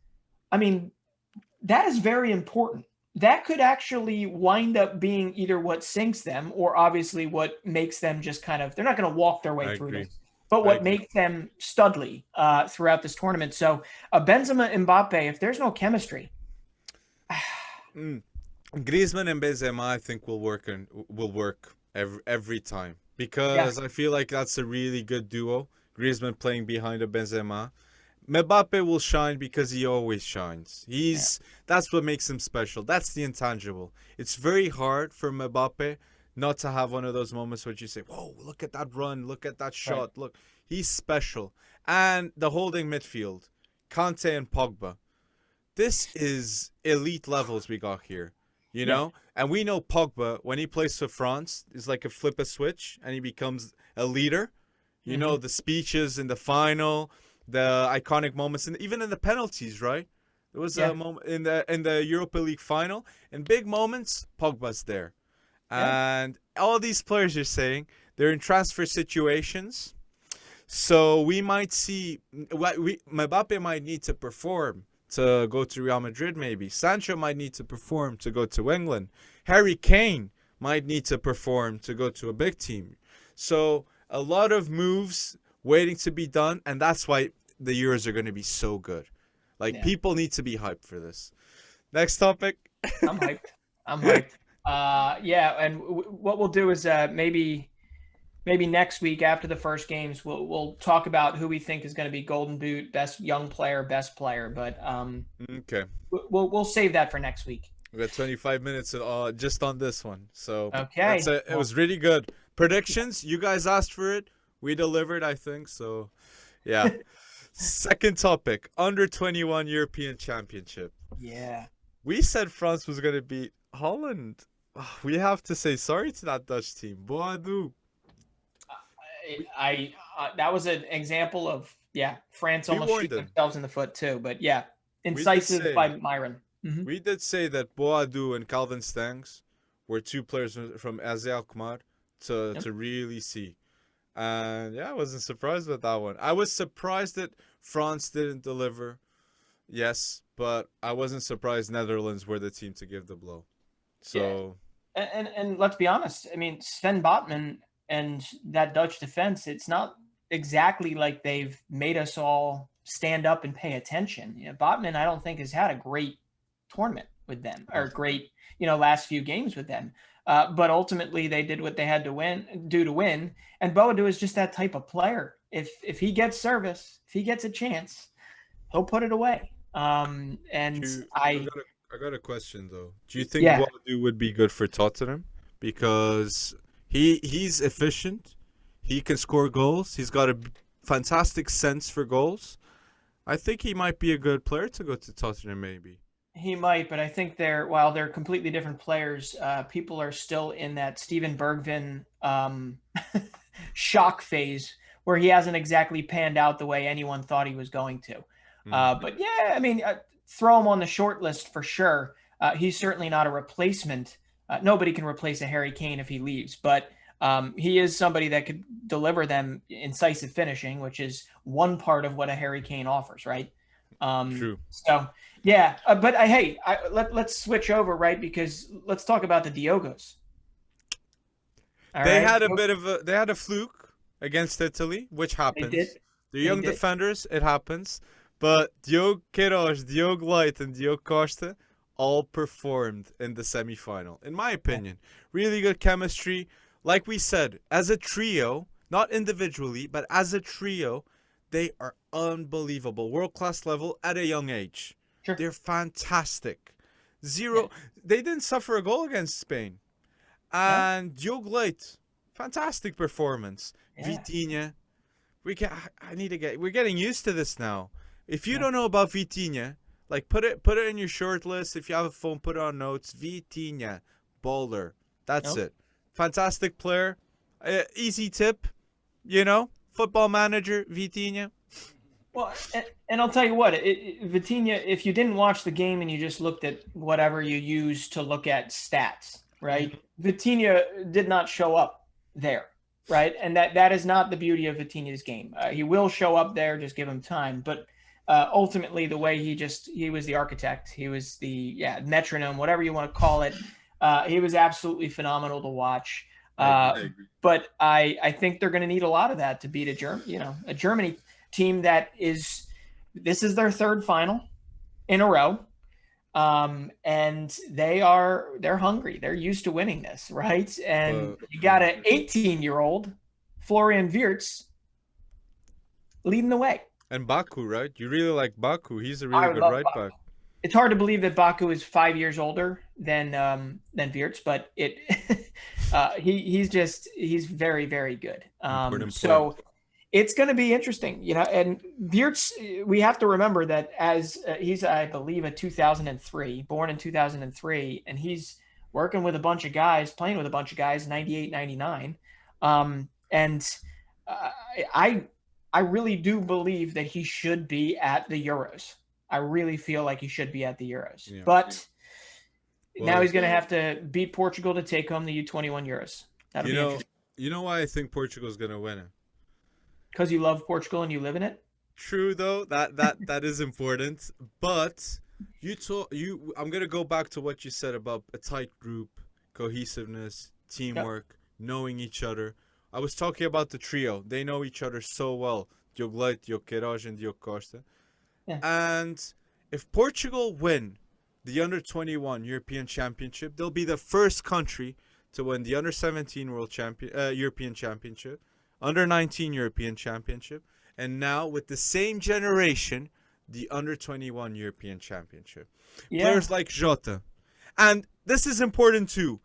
very important. That could actually wind up being either what sinks them or obviously what makes them just kind of, they're not going to walk their way through this, but what makes them studly throughout this tournament. So Benzema, Mbappe, if there's no chemistry. Griezmann and Benzema, I think will work every time, Yeah, because I feel like that's a really good duo. Griezmann playing behind a Benzema. Mbappe will shine because he always shines. yeah, That's what makes him special. That's the intangible. It's very hard for Mbappe not to have one of those moments where you say, "Whoa, look at that run, look at that right. shot, look." He's special. And the holding midfield, Kante and Pogba. This is elite levels we got here, you Yep. know? And we know Pogba, when he plays for France, is like a flip a switch and he becomes a leader. You know, Hmm. the speeches in the final, the iconic moments, and even in the penalties, right? There was a Yeah, moment in the Europa League final. In big moments, Pogba's there. yeah, And all these players you're saying, they're in transfer situations. So we might see Mbappe might need to perform to go to Real Madrid maybe. Sancho might need to perform to go to England. Harry Kane might need to perform to go to a big team. So a lot of moves waiting to be done, and that's why the Euros are going to be so good. Like, yeah. people need to be hyped for this. Next topic. I'm hyped. I'm hyped. Yeah, and what we'll do is maybe next week after the first games we'll talk about who we think is going to be Golden Boot, best young player, best player. But Okay. we'll save that for next week. We got 25 minutes just on this one. So that's Okay. it. It Well, was really good. Predictions, you guys asked for it. We delivered, I think. So, yeah. Second topic, under 21 European Championship. yeah. We said France was going to beat Holland. We have to say sorry to that Dutch team. Boadu. That was an example of, yeah, France We almost warned shooting them. themselves in the foot too. But yeah, We did incisive say by Myron. Hmm. we did say that Boadu and Calvin Stangs were two players from AZ Alkmaar Yep. to really see. And yeah, I wasn't surprised with that one. I was surprised that France didn't deliver. Yes, but I wasn't surprised Netherlands were the team to give the blow. Yeah, So, and let's be honest. I mean, Sven Botman and that Dutch defense. It's not exactly like they've made us all stand up and pay attention. You know, Botman, I don't think has had a great tournament with them or no. great, last few games with them. But ultimately, they did what they had to do to win. And Boadu is just that type of player. If he gets service, if he gets a chance, he'll put it away. And Do I got a question though. Do you think yeah, Boadu would be good for Tottenham? Because he's efficient. He can score goals. He's got a fantastic sense for goals. I think he might be a good player to go to Tottenham maybe. he might, but I think while they're completely different players, people are still in that Steven Bergvin shock phase where he hasn't exactly panned out the way anyone thought he was going to. Mm. But yeah, I mean, throw him on the short list for sure. He's certainly not a replacement. Nobody can replace a Harry Kane if he leaves, but he is somebody that could deliver them incisive finishing, which is one part of what a Harry Kane offers, right? True. So yeah, but hey, let's switch over, right? Because let's talk about the Diogos. All They right, had they had a fluke against Italy, which they did, happens. They're they young did. defenders, it happens. But Diogo Queiroz, Diogo Light, and Diogo Costa all performed in the semifinal. In my Yeah, opinion, really good chemistry. Like we said, as a trio, not individually, but as a trio, they are unbelievable, world class level at a young age. sure. They're fantastic. Yeah, Zero. They didn't suffer a goal against Spain. no, And Diogo Leite, fantastic performance. yeah, Vitinha, I need to get. We're getting used to this now. If you yeah. don't know about Vitinha, like put it in your short list. If you have a phone, put it on notes. Vitinha, bowler. That's Nope. it. Fantastic player. Easy tip. You know, football manager Vitinha. Well, and I'll tell you what, Vitinha, if you didn't watch the game and you just looked at whatever you use to look at stats, right? Vitinha did not show up there, right? And that is not the beauty of Vitinha's game. He will show up there, just give him time. But ultimately, the way he was the architect, he was the metronome, whatever you want to call it. He was absolutely phenomenal to watch. I agree. But I think they're going to need a lot of that to beat a Germany team this is their third final in a row. And they're hungry. They're used to winning this, right? And But you got an 18-year-old Florian Wirtz leading the way. and Baku, right? You really like Baku. He's a really I would good love. right back. It's hard to believe that Baku is 5 years older than Wirtz, but he's very, very good. Important player. So it's going to be interesting, And Wirtz, we have to remember that as he's, I believe, a 2003, born in 2003, and he's working with a bunch of guys, playing with a bunch of guys, 98, 99. And I I really do believe that he should be at the Euros. I really feel like he should be at the Euros. Yeah. But now Well, he's going to have to beat Portugal to take home the U21 Euros. That'll you be know, interesting. you know why I think Portugal's gonna win it. Because you love Portugal and you live in it? True though, that is important. But I'm gonna go back to what you said about a tight group, cohesiveness, teamwork, knowing each other. I was talking about the trio. They know each other so well. Diogo Leite, Diogo Queiroz, and Diogo Costa. Yeah. And if Portugal win the Under-21 European Championship, they'll be the first country to win the Under-17 European Championship, Under-19 European Championship, and now with the same generation, the Under-21 European Championship. Yeah. Players like Jota. And this is important too.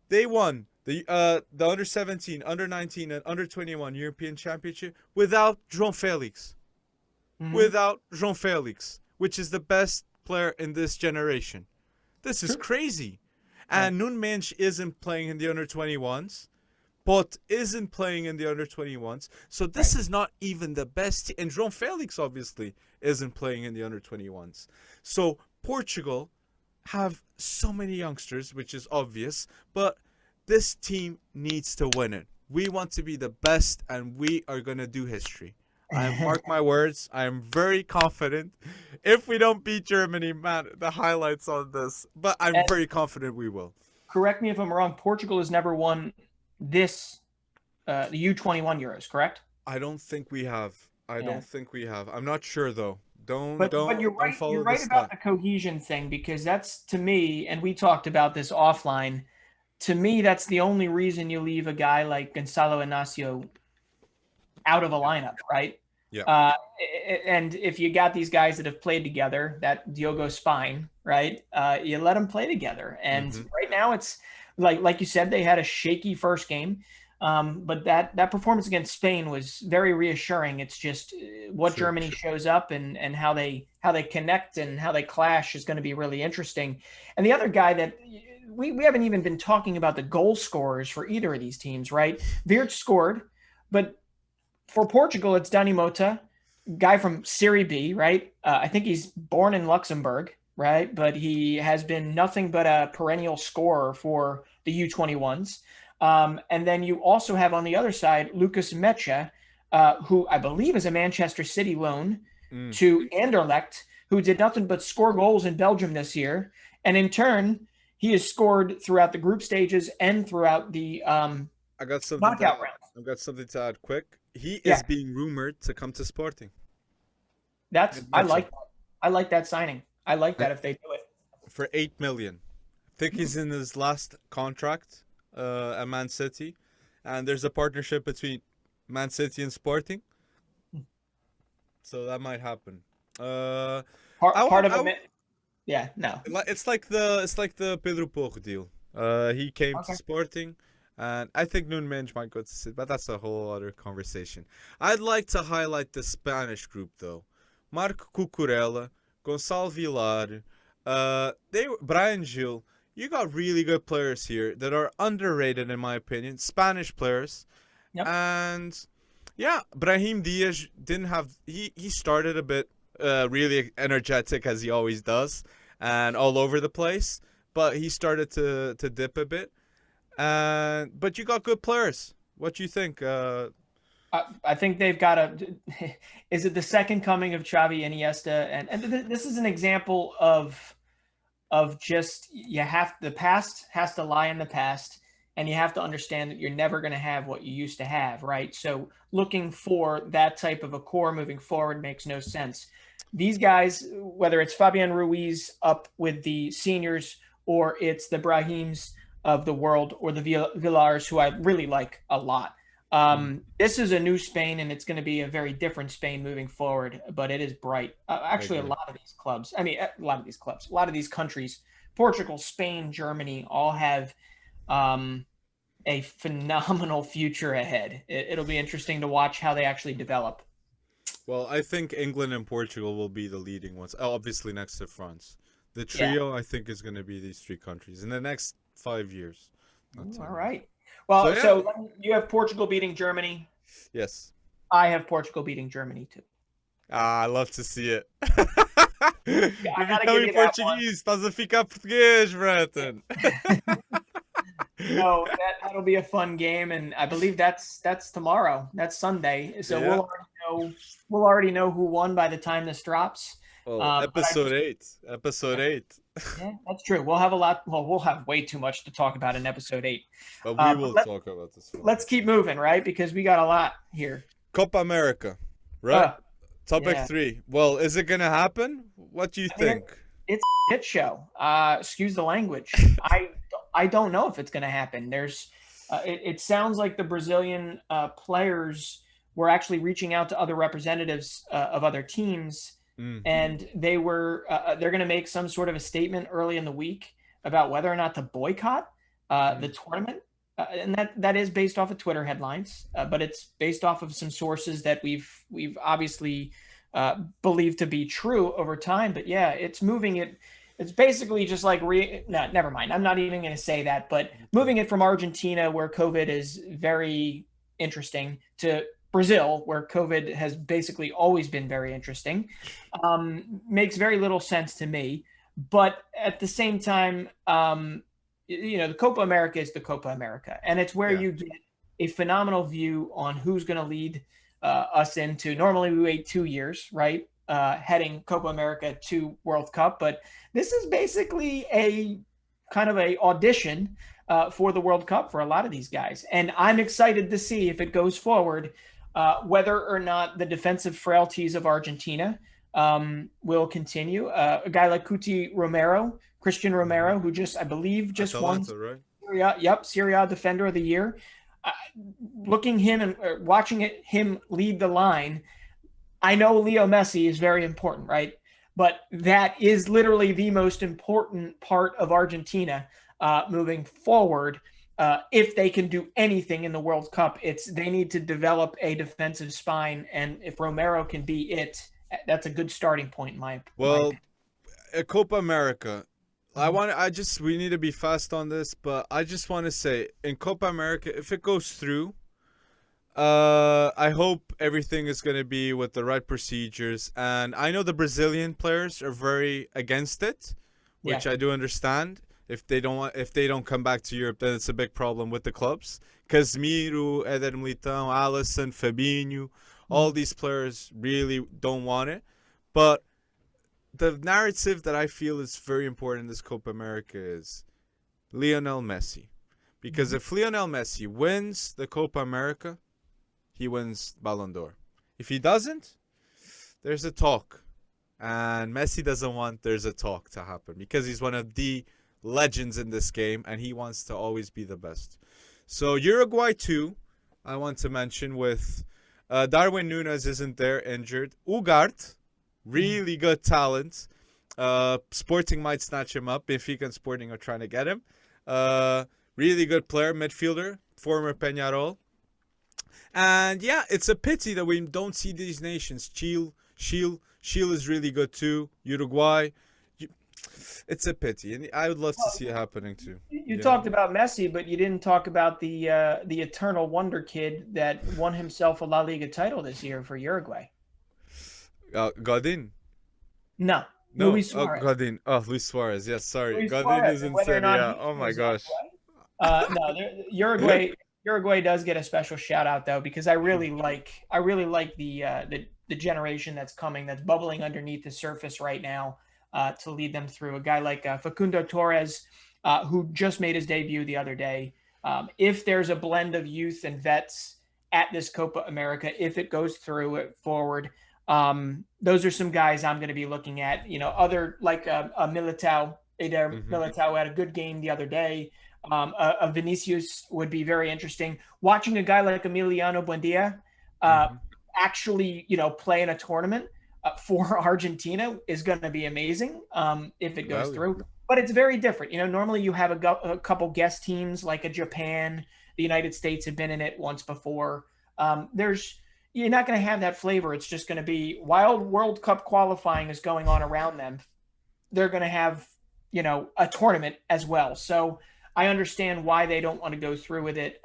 They won the Under-17, Under-19, and Under-21 European Championship without João Felix. Mhm. Without João Felix, which is the best player in this generation. This is True. crazy. And Nuno Mendes isn't playing in the Under-21s. But isn't playing in the Under-21s. So this is not even the best. And João Felix, obviously, isn't playing in the Under-21s. So Portugal have so many youngsters, which is obvious. But this team needs to win it. We want to be the best, and we are going to do history. I mark my words. I am very confident. If we don't beat Germany, man, the highlights on this. But I'm very confident we will. Correct me if I'm wrong. Portugal has never won the U21 Euros, correct? I don't think we have. I Yeah. don't think we have. I'm not sure though. But you're right. Follow You're right this about line. the cohesion thing, because that's, to me, and we talked about this offline. To me, that's the only reason you leave a guy like Gonçalo Inácio out of a lineup, right? Yeah. And if you got these guys that have played together, that Diogo spine, right? You let them play together. And right now, it's like you said, they had a shaky first game. But that performance against Spain was very reassuring. It's just what True. Germany shows up and how they connect and how they clash is going to be really interesting. And the other guy that we haven't even been talking about the goal scorers for either of these teams, right? Wirtz scored, but for Portugal, it's Dani Mota, guy from Serie B, right? I think he's born in Luxembourg, right? But he has been nothing but a perennial scorer for the U21s. And then you also have on the other side Lucas Mecha, who I believe is a Manchester City loan to Anderlecht, who did nothing but score goals in Belgium this year. And in turn, he has scored throughout the group stages and throughout the I got something knockout rounds. I've got something to add quick. He is being rumored to come to Sporting. I like that signing. I like that if they do it. For 8 million. I think he's in his last contract at Man City. And there's a partnership between Man City and Sporting. So that might happen. Yeah, no. It's like the Pedro Porro deal. He came to Sporting, and I think Nuno Mendes might go to City, but that's a whole other conversation. I'd like to highlight the Spanish group though. Marco Cucurella, Gonçalo Villar, Brian Gil. You got really good players here that are underrated in my opinion. Spanish players, and yeah, Brahim Diaz didn't have. He started a bit really energetic as he always does, and all over the place. But he started to dip a bit. But you got good players. What do you think? I think they've got is it the second coming of Xavi Iniesta? And this is an example of just the past has to lie in the past, and you have to understand that you're never going to have what you used to have, right? So looking for that type of a core moving forward makes no sense. These guys, whether it's Fabian Ruiz up with the seniors or it's the Brahims of the world or the Villars, who I really like a lot. This is a new Spain, and it's going to be a very different Spain moving forward, but it is bright. Actually, a lot of these clubs, a lot of these countries, Portugal, Spain, Germany, all have a phenomenal future ahead. It'll be interesting to watch how they actually develop. Well, I think England and Portugal will be the leading ones, obviously next to France. The trio, I think, is going to be these three countries in the next 5 years. All right. Well, so you have Portugal beating Germany. Yes. I have Portugal beating Germany too. I love to see it. I gotta give you Portuguese, estás a ficar português, Bretton. No, that'll be a fun game, and I believe that's tomorrow. That's Sunday, so we'll already know who won by the time this drops. Well, episode 8. Yeah, that's true. We'll have we'll have way too much to talk about in episode 8. But we will talk about this one. Let's keep moving, right? Because we got a lot here. Copa America, right? Topic 3. Well, is it gonna happen? What do you think? It's a shit show. Excuse the language. I don't know if it's going to happen. It sounds like the Brazilian players were actually reaching out to other representatives of other teams, and they're going to make some sort of a statement early in the week about whether or not to boycott the tournament. And that is based off of Twitter headlines, but it's based off of some sources that we've obviously believed to be true over time. But yeah, it's moving it. It's basically just like never mind. I'm not even going to say that, but moving it from Argentina, where COVID is very interesting, to Brazil, where COVID has basically always been very interesting, makes very little sense to me. But at the same time, the Copa America is the Copa America, and it's where you get a phenomenal view on who's going to lead us into. Normally, we wait 2 years, right? Heading Copa America to World Cup, but this is basically a kind of a audition for the World Cup for a lot of these guys. And I'm excited to see if it goes forward, whether or not the defensive frailties of Argentina will continue. A guy like Cristian Romero, who I believe just won Serie A Defender of the Year. Watching him lead the line, I know Leo Messi is very important, right? But that is literally the most important part of Argentina moving forward. If they can do anything in the World Cup, they need to develop a defensive spine, and if Romero can be it, that's a good starting point in my opinion. Well, Copa America, we need to be fast on this, but I just want to say, in Copa America, if it goes through, I hope everything is going to be with the right procedures. And I know the Brazilian players are very against it, which I do understand. If they don't come back to Europe, then it's a big problem with the clubs. Casemiro, Éder Militão, Alisson, Fabinho, all these players really don't want it. But the narrative that I feel is very important in this Copa America is Lionel Messi. Because if Lionel Messi wins the Copa America, he wins Ballon d'Or. If he doesn't, there's a talk. And Messi doesn't want there's a talk to happen because he's one of the legends in this game and he wants to always be the best. So Uruguay too, I want to mention with Darwin Núñez isn't there, injured. Ugarte, really good talent. Sporting might snatch him up. Benfica and Sporting are trying to get him. Really good player, midfielder, former Peñarol. And yeah, it's a pity that we don't see these nations. Chile is really good too. Uruguay. It's a pity, and I would love to see it happening too. You talked about Messi, but you didn't talk about the eternal wonder kid that won himself a La Liga title this year for Uruguay. Godin? No, Luis Suarez. Godin. Oh, Luis Suarez. Yes, sorry. Luis Godin Suarez, is in Serie A. Oh my gosh. Uruguay does get a special shout out though, because I really like the generation that's coming, that's bubbling underneath the surface right now, to lead them through. A guy like Facundo Torres, who just made his debut the other day. If there's a blend of youth and vets at this Copa America, if it goes through it forward, Those are some guys I'm going to be looking at. Other like a Militao. Eder Hmm. Militao had a good game the other day. A Vinicius would be very interesting. Watching a guy like Emiliano Buendia uh, Hmm. actually, play in a tournament for Argentina is going to be amazing if it goes Well, through. But it's very different. Normally you have a couple guest teams like a Japan. The United States have been in it once before. You're not going to have that flavor. It's just going to be while World Cup qualifying is going on around them. They're going to have, a tournament as well. So I understand why they don't want to go through with it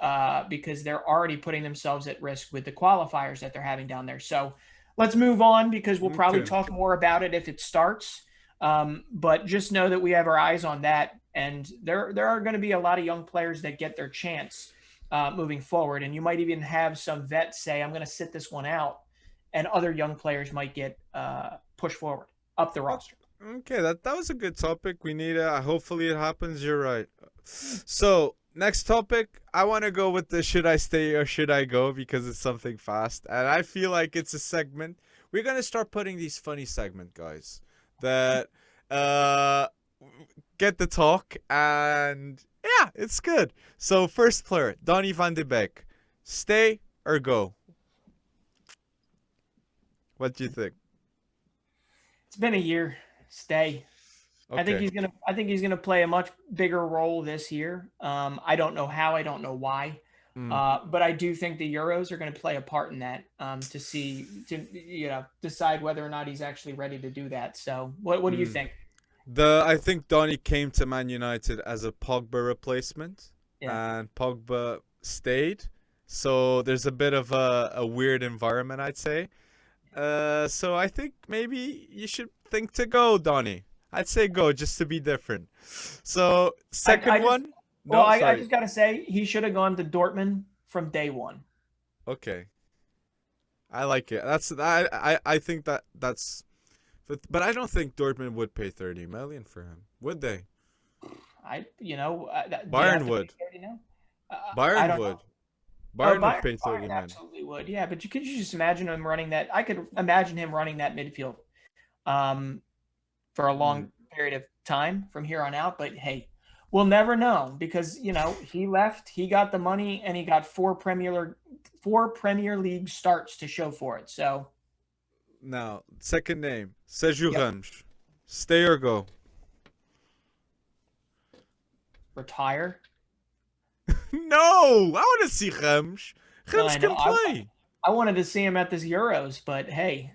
because they're already putting themselves at risk with the qualifiers that they're having down there. So let's move on because we'll probably okay. talk more about it if it starts. But just know that we have our eyes on that. And there are going to be a lot of young players that get their chance moving forward. And you might even have some vets say, I'm going to sit this one out. And other young players might get pushed forward up the roster. Okay, that was a good topic. We need hopefully it happens. You're right. So, next topic, I want to go with the should I stay or should I go because it's something fast. And I feel like it's a segment. We're going to start putting these funny segment, guys, that uh get the talk and yeah, it's good. So, first player, Donny van de Beek. Stay or go? What do you think? It's been a year. Stay. Okay. I think he's gonna play a much bigger role this year. I don't know how. I don't know why. Mm, But I do think the Euros are going to play a part in that to decide whether or not he's actually ready to do that. So what do you mm. think? I think Donny came to Man United as a Pogba replacement, Yeah. and Pogba stayed. So there's a bit of a weird environment, I'd say. So I think maybe you should think to go, Donny. I'd say go just to be different. So I second just one, well, no, I sorry. just got to say he should have gone to Dortmund from day one. Okay, I like it. I think but I don't think Dortmund would pay 30 million for him, would they? Do you have Bayern to pay would. 30 now? I Bayern don't know. would. Oh, Bayern would Bayern, pay 30 Bayern million. absolutely would. Yeah, but could you just imagine him running that? I could imagine him running that midfield um, for a long Mm. period of time from here on out. But hey, we'll never know because he left, he got the money, and he got four Premier League starts to show for it. So, Now, second name, Sergio yep, Ramos. Stay or go? retire. No! I want to see Ramos. Ramos I know. can play. I wanted to see him at this Euros, but hey,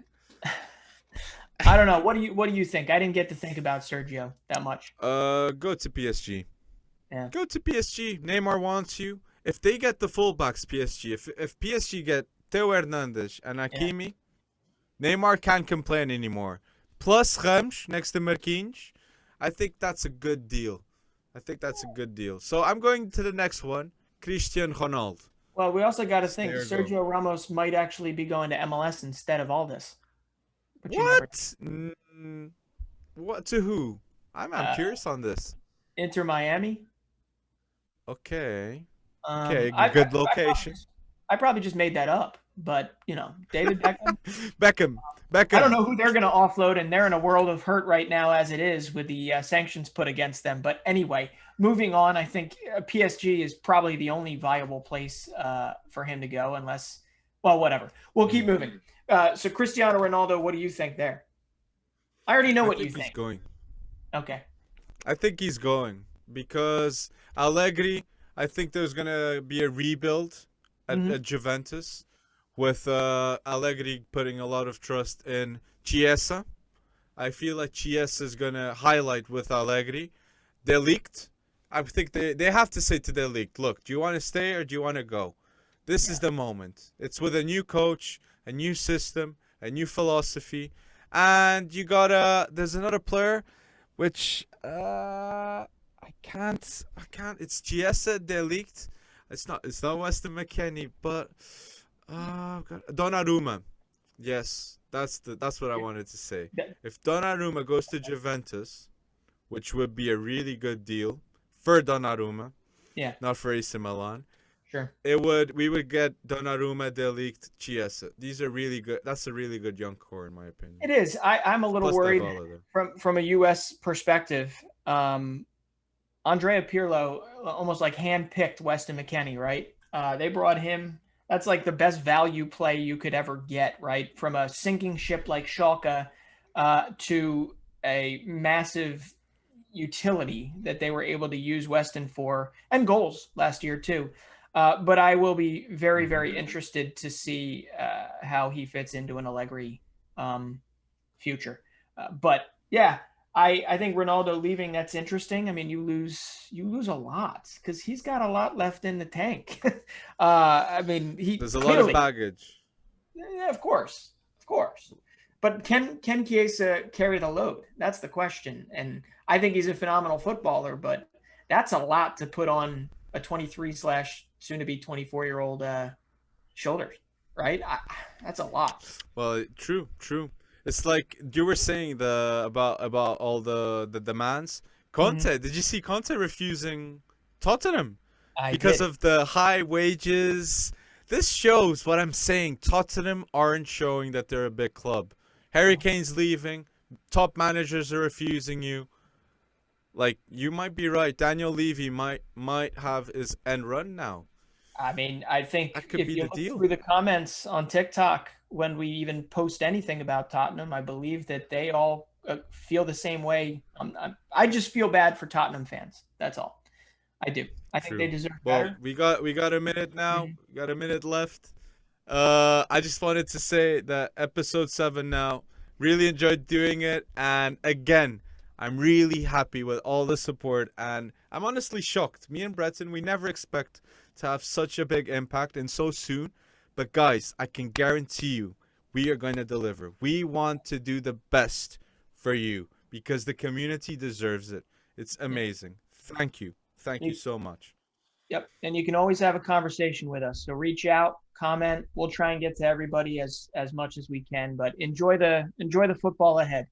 I don't know. What do you think? I didn't get to think about Sergio that much. Go to PSG. Yeah, Go to PSG. Neymar wants you. If they get the fullbacks, PSG, if PSG get Theo Hernandez and yeah. Hakimi, Neymar can't complain anymore. Plus Ramos next to Marquinhos, I think that's a good deal. I think that's a good deal. So I'm going to the next one. Cristiano Ronaldo. Well, we also got to Stay think or go? Sergio Ramos might actually be going to MLS instead of all this, but you never. What? What to who? I'm Uh, curious on this. Inter Miami. Okay. Um, Okay, I, I, good I probably location. just I probably just made that up, but David Beckham. Beckham. I don't Beckham. know who they're going to offload, and they're in a world of hurt right now as it is with the sanctions put against them. But anyway, moving on, I think PSG is probably the only viable place for him to go, unless, well, whatever. We'll keep Mm, moving. So Cristiano Ronaldo, what do you think there? I already know I what you think he's think. going. Okay. I think he's going because Allegri. I think there's gonna be a rebuild Hmm. at Juventus with Allegri putting a lot of trust in Chiesa. I feel like Chiesa is gonna highlight with Allegri. They leaked. I think they have to say to their leaked, look, do you want to stay or do you want to go? This is Yeah. the moment. It's with a new coach, a new system, a new philosophy, and you got there's another player, which I can't. It's Chiesa. They leaked. It's not Weston McKennie, but God, Donnarumma. Yes, that's what I wanted to say. That- If Donnarumma goes to Juventus, which would be a really good deal for Donnarumma, yeah. not for AC Milan, Sure. we would get Donnarumma, De Ligt, Chiesa. These are really good. That's a really good young core in my opinion. It is. I'm a little Plus worried Dybala there. from a U.S. perspective. Andrea Pirlo almost like handpicked Weston McKennie, right? They brought him. That's like the best value play you could ever get, right? From a sinking ship like Schalke to a massive utility that they were able to use Weston for, and goals last year too. But I will be very, very interested to see how he fits into an Allegri future. But yeah, I think Ronaldo leaving, that's interesting. I mean, you lose a lot because he's got a lot left in the tank. I mean, he There's a lot clearly, of baggage. yeah, of course, of course. But can Chiesa carry the load? That's the question. And I think he's a phenomenal footballer, but that's a lot to put on a 23 slash soon to be 24-year-old shoulders, right? That's a lot. Well, true, true. It's like you were saying about all the demands. Conte, did you see Conte refusing Tottenham I because did. of the high wages? This shows what I'm saying. Tottenham aren't showing that they're a big club. Harry Kane's leaving. Top managers are refusing you. Like, you might be right. Daniel Levy might have his end run now. I mean, I think That could if be you the look deal. through the comments on TikTok when we even post anything about Tottenham, I believe that they all feel the same way. I just feel bad for Tottenham fans. That's all. I do. I think they True. deserve Well, better. we got a minute now. Mhm. We got a minute left. I just wanted to say that episode 7 now. Really enjoyed doing it, and again, I'm really happy with all the support, and I'm honestly shocked. Me and Breton, we never expect to have such a big impact and so soon. But guys, I can guarantee you, we are going to deliver. We want to do the best for you because the community deserves it. It's Yeah. amazing. Thank you. Thank you You- so much. Yep. And you can always have a conversation with us. So reach out, comment. We'll try and get to everybody as much as we can. But enjoy the football ahead.